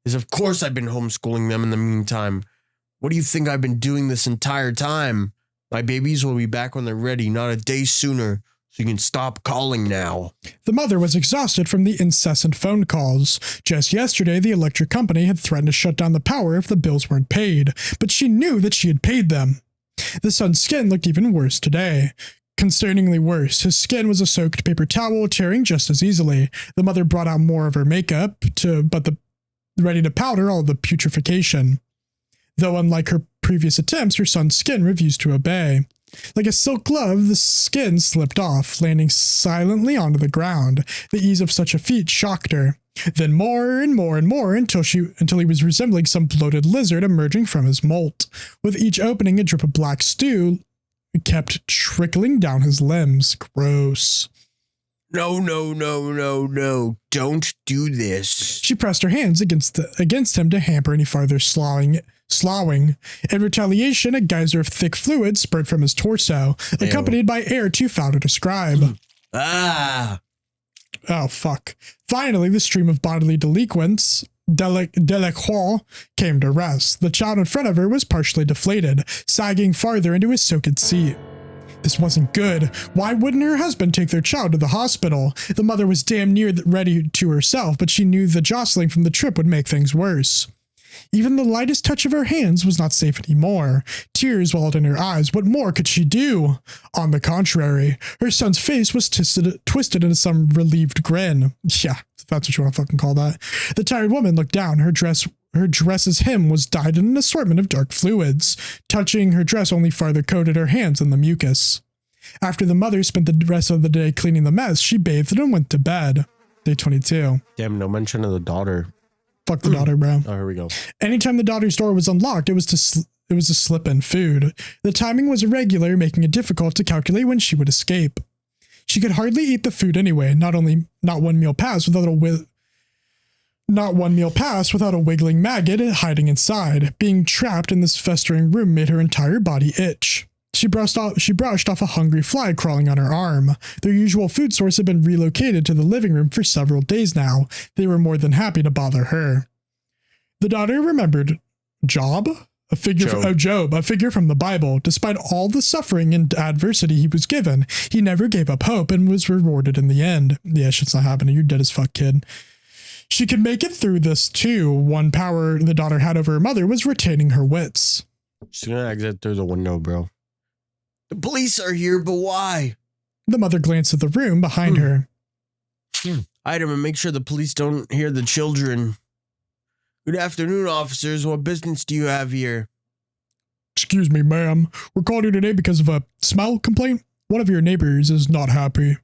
Because of course I've been homeschooling them in the meantime. What do you think I've been doing this entire time? My babies will be back when they're ready, not a day sooner. So you can stop calling now. The mother was exhausted from the incessant phone calls. Just yesterday, the electric company had threatened to shut down the power if the bills weren't paid, but she knew that she had paid them. The son's skin looked even worse today. Concerningly worse. His skin was a soaked paper towel, tearing just as easily. The mother brought out more of her makeup, ready to powder all the putrefaction. Though unlike her previous attempts, her son's skin refused to obey. Like a silk glove, the skin slipped off, landing silently onto the ground. The ease of such a feat shocked her. Then more and more and more until he was resembling some bloated lizard emerging from his molt. With each opening, a drip of black stew kept trickling down his limbs. Gross. No. Don't do this. She pressed her hands against him to hamper any farther slowing. In retaliation, a geyser of thick fluid spurted from his torso, accompanied by air too foul to describe. Ah! Oh, fuck. Finally, the stream of bodily delinquents, Delacroix, came to rest. The child in front of her was partially deflated, sagging farther into his soaked seat. This wasn't good. Why wouldn't her husband take their child to the hospital? The mother was damn near ready to herself, but she knew the jostling from the trip would make things worse. Even the lightest touch of her hands was not safe anymore. Tears welled in her eyes. What more could she do? On the contrary, her son's face was twisted into some relieved grin. Yeah, if that's what you want to fucking call that. The tired woman looked down. Her dress's hem was dyed in an assortment of dark fluids. Touching her dress only farther coated her hands in the mucus. After the mother spent the rest of the day cleaning the mess, she bathed and went to bed. Day 22. Damn, no mention of the daughter. Fuck the daughter, bro. Oh, here we go. Anytime the daughter's door was unlocked, it was to slip in food. The timing was irregular, making it difficult to calculate when she would escape. She could hardly eat the food anyway. Not one meal passed without a wiggling maggot hiding inside. Being trapped in this festering room made her entire body itch. She brushed off a hungry fly crawling on her arm. Their usual food source had been relocated to the living room for several days now. They were more than happy to bother her. The daughter remembered Job, a figure from the Bible. Despite all the suffering and adversity he was given, he never gave up hope and was rewarded in the end. Yeah, shit's not happening. You're dead as fuck, kid. She could make it through this too. One power the daughter had over her mother was retaining her wits. She's gonna exit through the window, bro. The police are here, but why? The mother glanced at the room behind her. Item and make sure the police don't hear the children. Good afternoon, officers. What business do you have here? Excuse me, ma'am. We're calling you today because of a smell complaint. One of your neighbors is not happy.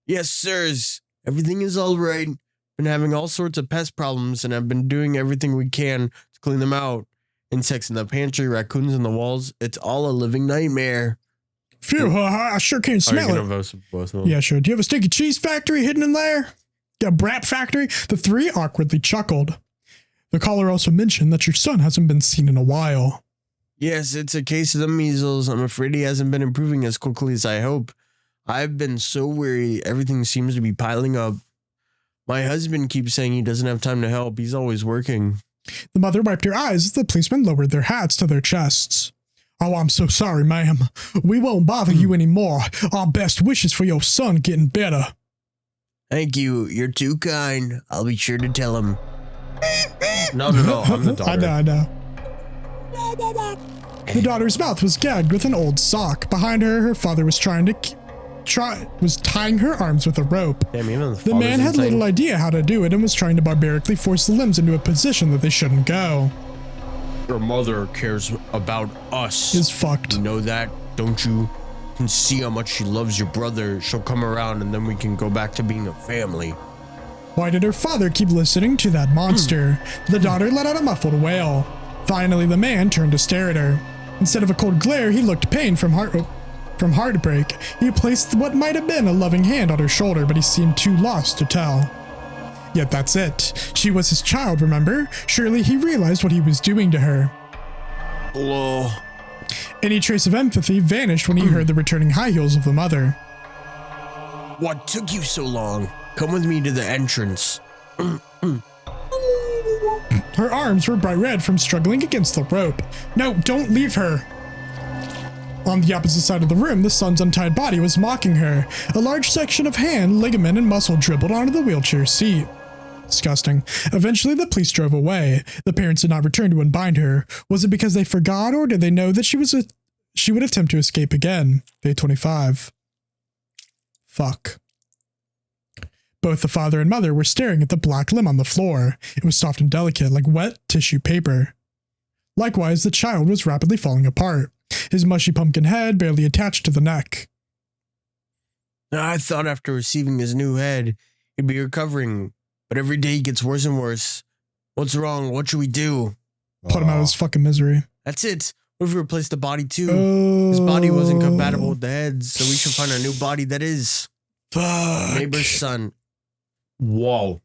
Yes, sirs. Everything is all right. Been having all sorts of pest problems, and I've been doing everything we can to clean them out. Insects in the pantry, raccoons in the walls. It's all a living nightmare. Phew, I sure can't smell it. Vote both of them? Yeah, sure. Do you have a sticky cheese factory hidden in there? A brat factory? The three awkwardly chuckled. The caller also mentioned that your son hasn't been seen in a while. Yes, it's a case of the measles. I'm afraid he hasn't been improving as quickly as I hope. I've been so weary. Everything seems to be piling up. My husband keeps saying he doesn't have time to help. He's always working. The mother wiped her eyes as the policemen lowered their hats to their chests. Oh, I'm so sorry, ma'am. We won't bother you anymore. Our best wishes for your son getting better. Thank you. You're too kind. I'll be sure to tell him. No. I'm the daughter. I know. The daughter's mouth was gagged with an old sock. Behind her, her father was tying her arms with a rope. Damn, even the man had little idea how to do it and was trying to barbarically force the limbs into a position that they shouldn't go. Your mother cares about us. Is fucked. You know that, don't you? can see how much she loves your brother, she'll come around and then we can go back to being a family. Why did her father keep listening to that monster? The daughter let out a muffled wail. Finally, the man turned to stare at her. Instead of a cold glare, he looked pain from heartbreak. He placed what might have been a loving hand on her shoulder, but he seemed too lost to tell. Yet that's it. She was his child, remember? Surely he realized what he was doing to her. Hello. Any trace of empathy vanished when he heard the returning high heels of the mother. What took you so long? Come with me to the entrance. Her arms were bright red from struggling against the rope. No, don't leave her. On the opposite side of the room, the son's untied body was mocking her. A large section of hand, ligament, and muscle dribbled onto the wheelchair seat. Disgusting. Eventually, the police drove away. The parents did not return to unbind her. Was it because they forgot, or did they know that she would attempt to escape again? Day 25. Fuck. Both the father and mother were staring at the black limb on the floor. It was soft and delicate, like wet tissue paper. Likewise, the child was rapidly falling apart, his mushy pumpkin head barely attached to the neck. I thought after receiving his new head, he'd be recovering, but every day he gets worse and worse. What's wrong? What should we do? Put him out of his fucking misery. That's it. What if we replace the body too? His body wasn't compatible with the head, so we should find a new body that is. Fuck. Neighbor's son. Whoa.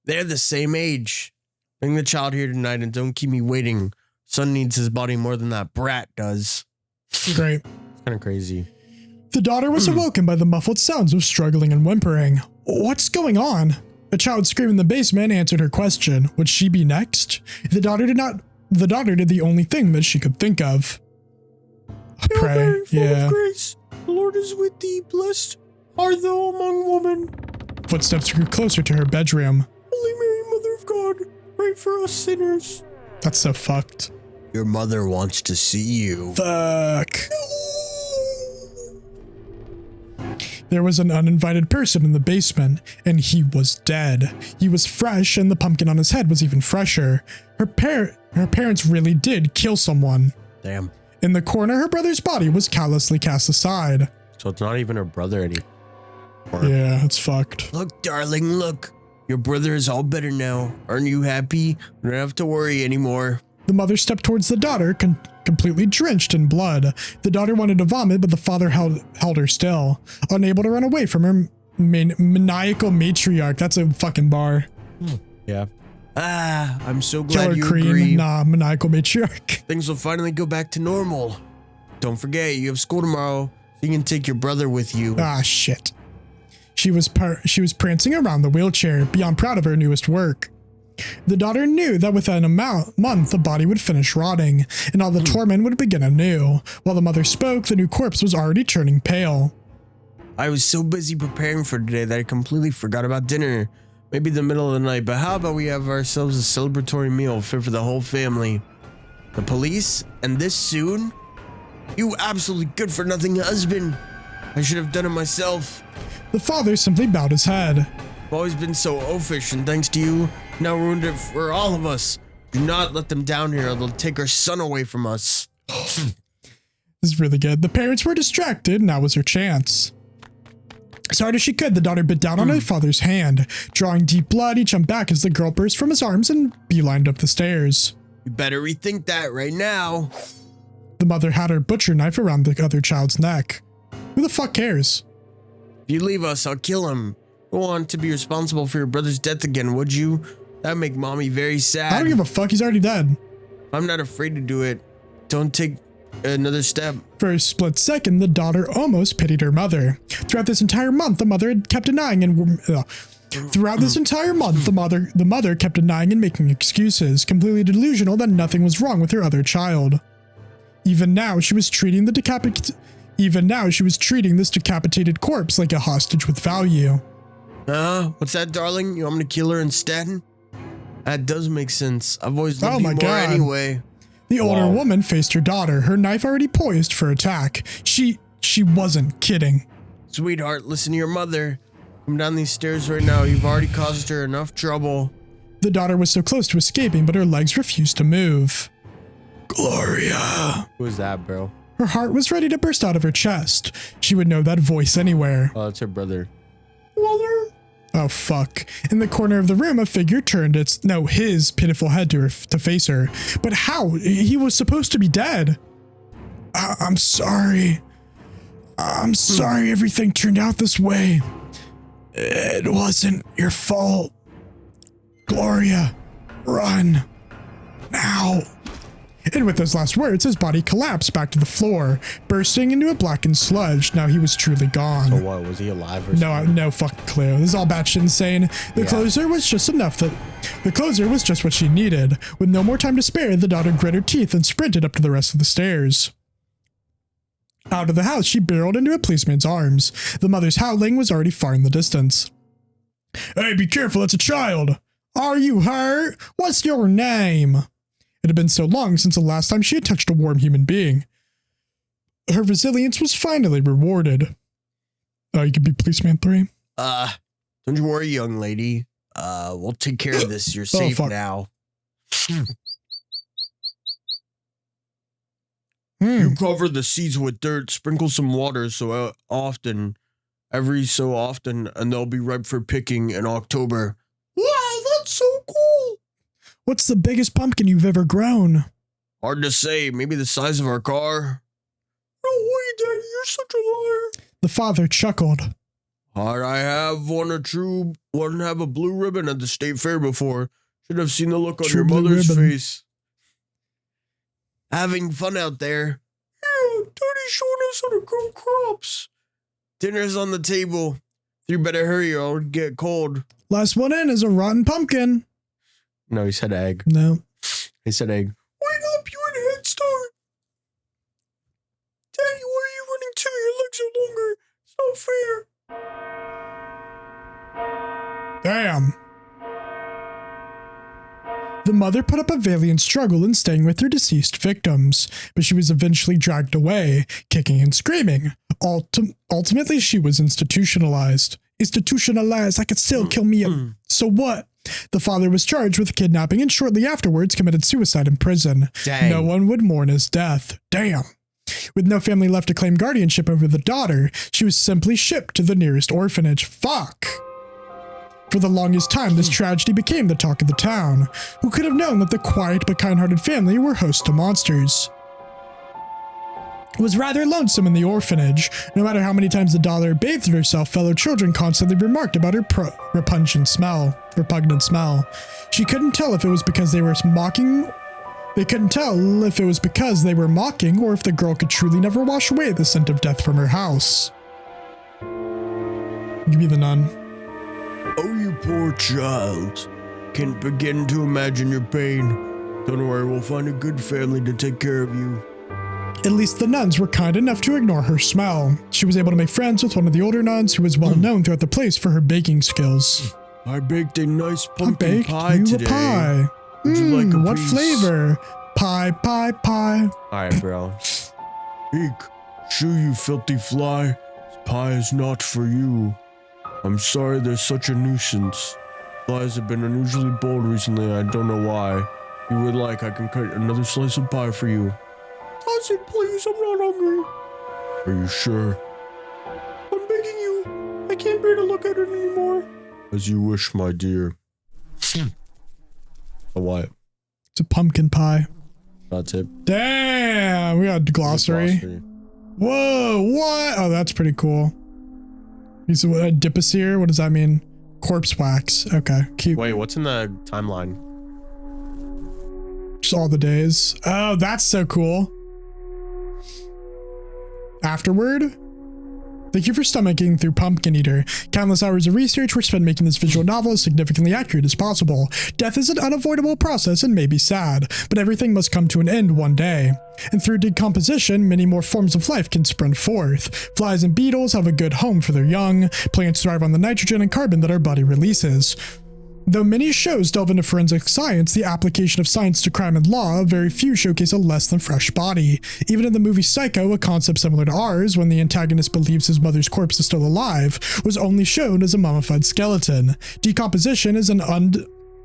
They're the same age. Bring the child here tonight and don't keep me waiting. Son needs his body more than that brat does. Great. It's kind of crazy. The daughter was awoken by the muffled sounds of struggling and whimpering. What's going on? A child screaming in the basement answered her question. Would she be next? The daughter did the only thing that she could think of. Pray. Yeah. Of grace. The Lord is with thee. Blessed art thou among women. Footsteps grew closer to her bedroom. Holy Mary, Mother of God, pray for us sinners. That's so fucked. Your mother wants to see you. Fuck. There was an uninvited person in the basement, and he was dead. He was fresh, and the pumpkin on his head was even fresher. Her parents really did kill someone. Damn. In the corner, her brother's body was callously cast aside. So it's not even her brother anymore. Yeah, it's fucked. Look, darling, look. Your brother is all better now. Aren't you happy? You don't have to worry anymore. The mother stepped towards the daughter, completely drenched in blood. The daughter wanted to vomit, but the father held her still, unable to run away from her maniacal matriarch. That's a fucking bar. Yeah. I'm so glad Killer you cream, agree. nah, maniacal matriarch. Things will finally go back to normal. Don't forget, you have school tomorrow, so you can take your brother with you. Ah, shit. She was prancing around the wheelchair, beyond proud of her newest work. The daughter knew that within a month the body would finish rotting, and all the torment would begin anew. While the mother spoke, the new corpse was already turning pale. I was so busy preparing for today that I completely forgot about dinner. Maybe the middle of the night, but how about we have ourselves a celebratory meal fit for the whole family? The police? And this soon? You absolutely good-for-nothing husband. I should have done it myself. The father simply bowed his head. I've always been so oafish, and thanks to you, now ruined it for all of us. Do not let them down here, or they'll take our son away from us. This is really good. The parents were distracted, and now was her chance. As hard as she could, the daughter bit down on her father's hand. Drawing deep blood, he jumped back as the girl burst from his arms and beelined up the stairs. You better rethink that right now. The mother had her butcher knife around the other child's neck. Who the fuck cares? If you leave us, I'll kill him. You want to be responsible for your brother's death again, would you? That'd make mommy very sad. I don't give a fuck, he's already dead. I'm not afraid to do it. Don't take another step. For a split second, the daughter almost pitied her mother. Throughout this entire month, the mother had kept denying and kept denying and making excuses, completely delusional that nothing was wrong with her other child. Even now, she was treating this decapitated corpse like a hostage with value. What's that, darling? You want me to kill her instead? That does make sense. I've always loved you more God. Anyway. The older woman faced her daughter, her knife already poised for attack. She wasn't kidding. Sweetheart, listen to your mother. Come down these stairs right now. You've already caused her enough trouble. The daughter was so close to escaping, but her legs refused to move. Gloria. Who is that, bro? Her heart was ready to burst out of her chest. She would know that voice anywhere. Oh, it's her brother. Brother? Oh, fuck. In the corner of the room, a figure turned his pitiful head to face her. But how? He was supposed to be dead. I'm sorry. I'm sorry everything turned out this way. It wasn't your fault. Gloria, run. Now. And with those last words, his body collapsed back to the floor, bursting into a blackened sludge. Now he was truly gone. So what, was he alive or something? No fucking clue. This is all batshit insane. The closer was just what she needed. With no more time to spare, the daughter grit her teeth and sprinted up to the rest of the stairs. Out of the house, she barreled into a policeman's arms. The mother's howling was already far in the distance. Hey, be careful, it's a child. Are you hurt? What's your name? It had been so long since the last time she had touched a warm human being. Her resilience was finally rewarded. You could be Policeman 3. Don't you worry, young lady. We'll take care of this. You're safe now. You cover the seeds with dirt, sprinkle some water every so often, and they'll be ripe for picking in October. Wow, that's so cool. What's the biggest pumpkin you've ever grown? Hard to say. Maybe the size of our car. No way, Daddy. You're such a liar. The father chuckled. I have won a blue ribbon at the state fair before. Should have seen the look on your mother's face. Having fun out there. Yeah, Daddy's showing us how to grow crops. Dinner's on the table. You better hurry or it'll get cold. Last one in is a rotten pumpkin. No, he said egg. No. He said egg. Wake up, you're in a head start. Daddy, why are you running too? Your legs are longer. It's not fair. Damn. The mother put up a valiant struggle in staying with her deceased victims, but she was eventually dragged away, kicking and screaming. Ultimately, she was institutionalized. I could still kill me. So what? The father was charged with kidnapping and shortly afterwards committed suicide in prison. Dang. No one would mourn his death. Damn. With no family left to claim guardianship over the daughter, she was simply shipped to the nearest orphanage. Fuck. For the longest time, this tragedy became the talk of the town. Who could have known that the quiet but kind-hearted family were host to monsters? It was rather lonesome in the orphanage. No matter how many times the daughter bathed herself, fellow children constantly remarked about her repugnant smell. She couldn't tell if it was because they were mocking. They couldn't tell if it was because they were mocking or if the girl could truly never wash away the scent of death from her house. You be the nun. Oh, you poor child. Can't begin to imagine your pain. Don't worry, we'll find a good family to take care of you. At least the nuns were kind enough to ignore her smell. She was able to make friends with one of the older nuns who was well known throughout the place for her baking skills. I baked a nice pumpkin pie today. Pie. Would you like a what piece? flavor? Pie. Alright, bro. Eek, shoo, you filthy fly. This pie is not for you. I'm sorry there's such a nuisance. Flies have been unusually bold recently and I don't know why. If you would like, I can cut another slice of pie for you. Cousin, please, I'm not hungry. Are you sure? I'm begging you. I can't bear to look at it anymore. As you wish, my dear. A what? It's a pumpkin pie. That's it. Damn, we got a glossary. Whoa, what? Oh, that's pretty cool. He's a dipicere. What does that mean? Corpse wax. Okay, cute. Wait, what's in the timeline? Just all the days. Oh, that's so cool. Afterward, thank you for stomaching through Pumpkin Eater. Countless hours of research were spent making this visual novel as significantly accurate as possible. Death is an unavoidable process and may be sad, but everything must come to an end one day. And through decomposition, many more forms of life can spring forth. Flies and beetles have a good home for their young. Plants thrive on the nitrogen and carbon that our body releases. Though many shows delve into forensic science, the application of science to crime and law, very few showcase a less than fresh body. Even in the movie Psycho, a concept similar to ours, when the antagonist believes his mother's corpse is still alive, was only shown as a mummified skeleton. Decomposition is an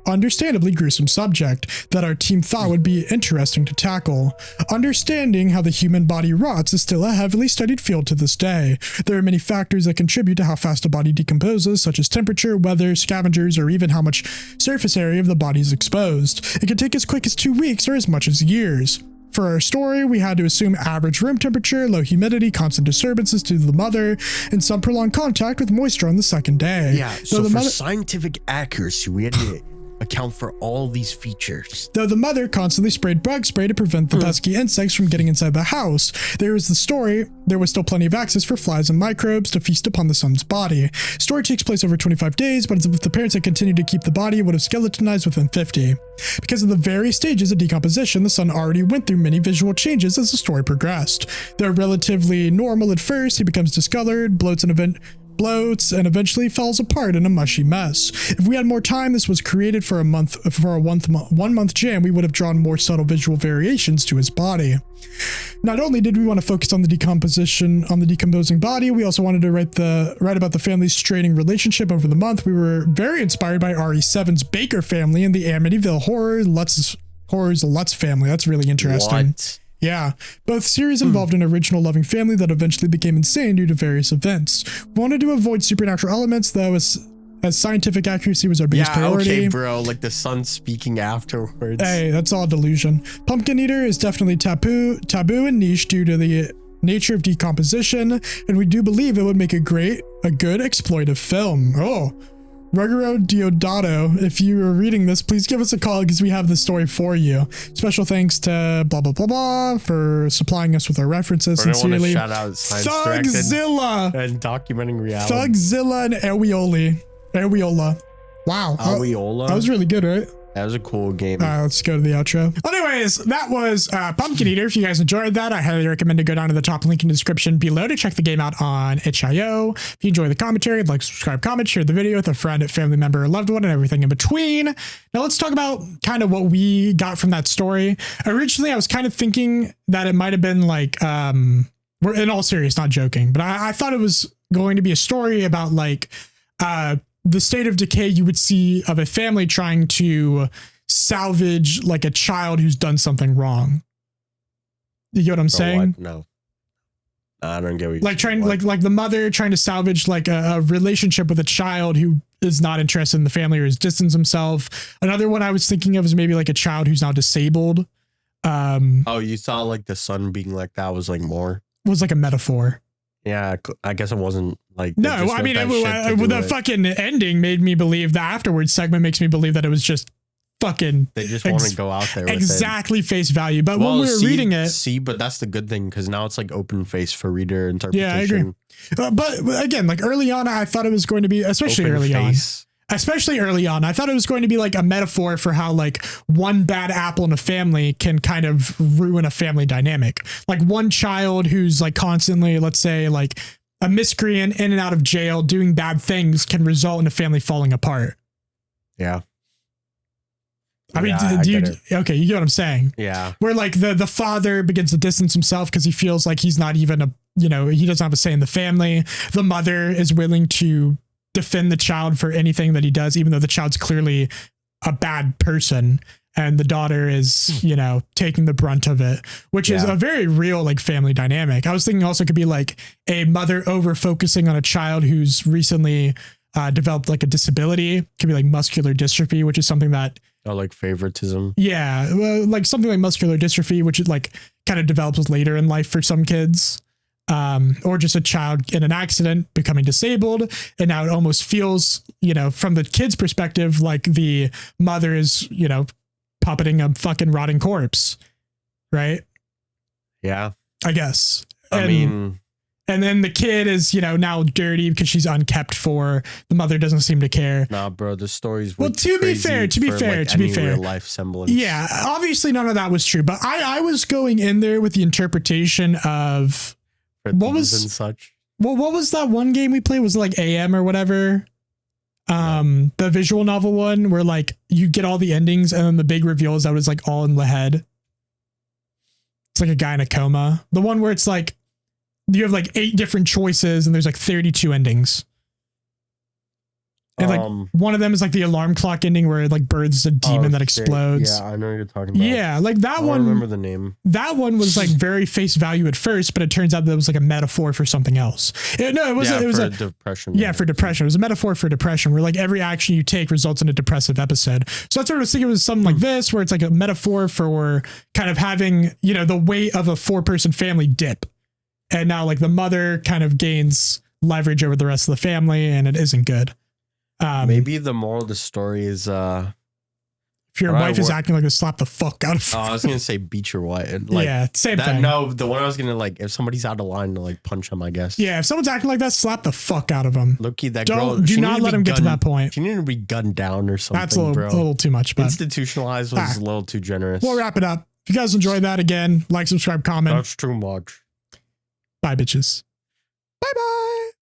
understandably gruesome subject that our team thought would be interesting to tackle. Understanding how the human body rots is still a heavily studied field to this day. There are many factors that contribute to how fast a body decomposes, such as temperature, weather, scavengers, or even how much surface area of the body is exposed. It can take as quick as 2 weeks or as much as years. For our story, we had to assume average room temperature, low humidity, constant disturbances to the mother, and some prolonged contact with moisture on the second day. Yeah, so for scientific accuracy, we had to account for all these features. Though the mother constantly sprayed bug spray to prevent the pesky insects from getting inside the house, there was still plenty of access for flies and microbes to feast upon the son's body. Story takes place over 25 days, but if the parents had continued to keep the body, it would have skeletonized within 50. Because of the various stages of decomposition, the son already went through many visual changes as the story progressed. They're relatively normal at first. He becomes discolored, bloats and eventually falls apart in a mushy mess. If we had more time, this was created for a 1 month jam, we would have drawn more subtle visual variations to his body. Not only did we want to focus on the decomposing body, we also wanted to write about the family's straining relationship over the month. We were very inspired by RE7's Baker family and the Amityville Horror's Lutz family. That's really interesting. What? Yeah, both series involved an original loving family that eventually became insane due to various events. We wanted to avoid supernatural elements, though, as scientific accuracy was our biggest priority. Okay, bro, like the son speaking afterwards. Hey, that's all delusion. Pumpkin Eater is definitely taboo and niche due to the nature of decomposition, and we do believe it would make a good exploitive film. Oh, Ruggero Diodato, if you are reading this, please give us a call because we have the story for you. Special thanks to blah blah blah blah for supplying us with our references. Sincerely, shout out Thugzilla and documenting reality. Thugzilla and Ariola. Wow, Ariola. That was really good, right? That was a cool game. Let's go to the outro. Anyways, that was Pumpkin Eater. If you guys enjoyed that, I highly recommend to go down to the top link in the description below to check the game out on itch.io. If you enjoy the commentary, like, subscribe, comment, share the video with a friend, a family member, or loved one, and everything in between. Now let's talk about kind of what we got from that story. Originally, I was kind of thinking that it might have been like, we're in all serious, not joking, but I thought it was going to be a story about like, the state of decay you would see of a family trying to salvage like a child who's done something wrong. You get what I'm saying? What? No, I don't get what you're like trying like the mother trying to salvage like a relationship with a child who is not interested in the family or has distanced himself. Another one I was thinking of is maybe like a child who's now disabled. Oh, you thought like the son being like that was like more? Was like a metaphor. Yeah, I guess it wasn't like... No, I mean, the fucking ending made me believe, the afterwards segment makes me believe that it was just fucking... They just want to go out there with exactly face value. But when we were reading it... See, but that's the good thing, because now it's like open face for reader interpretation. Yeah, I agree. But again, like early on, I thought it was going to be, especially early on, I thought it was going to be like a metaphor for how like one bad apple in a family can kind of ruin a family dynamic. Like one child who's like constantly, let's say like a miscreant in and out of jail doing bad things can result in a family falling apart. Yeah. I mean, okay, you get what I'm saying? Yeah. Where like the father begins to distance himself because he feels like he's not even he doesn't have a say in the family. The mother is willing to defend the child for anything that he does, even though the child's clearly a bad person, and the daughter is, taking the brunt of it, which is a very real like family dynamic. I was thinking also could be like a mother over focusing on a child who's recently developed like a disability. Could be like muscular dystrophy, which is something that like favoritism. Yeah, well, like something like muscular dystrophy, which is like kind of develops later in life for some kids. Or just a child in an accident becoming disabled. And now it almost feels, from the kid's perspective, like the mother is, puppeting a fucking rotting corpse. Right? Yeah. I guess. And then the kid is, now dirty because she's unkept for. The mother doesn't seem to care. Nah, bro, the stories. Well, to be fair, real life semblance. Yeah, obviously none of that was true, but I was going in there with the interpretation of what was and such. Well, what was that one game we played? Was it like AM or whatever? The visual novel one where like you get all the endings and then the big reveal is that it was like all in the head. It's like a guy in a coma. The one where it's like you have like 8 different choices and there's like 32 endings. And like one of them is like the alarm clock ending where like birds a demon that explodes. Yeah, I know what you're talking about. Yeah, like that one. I remember the name. That one was like very face value at first, but it turns out that it was like a metaphor for something else. It was a depression. Yeah, for depression. It was a metaphor for depression where like every action you take results in a depressive episode. So that's what I was thinking. It was something like this, where it's like a metaphor for kind of having, you know, the weight of a 4-person family dip. And now like the mother kind of gains leverage over the rest of the family, and it isn't good. Maybe the moral of the story is if your wife is acting like a slap the fuck out of. Oh, I was gonna say beat your wife. Like, yeah, same thing. No, the one I was gonna like, if somebody's out of line, to like punch him, I guess. Yeah, if someone's acting like that, slap the fuck out of them. Low-key, that girl. Do not let him get to that point. She needed to be gunned down or something. That's a little too much. But institutionalized was a little too generous. We'll wrap it up. If you guys enjoyed that, again, like, subscribe, comment. That's too much. Bye, bitches. Bye bye.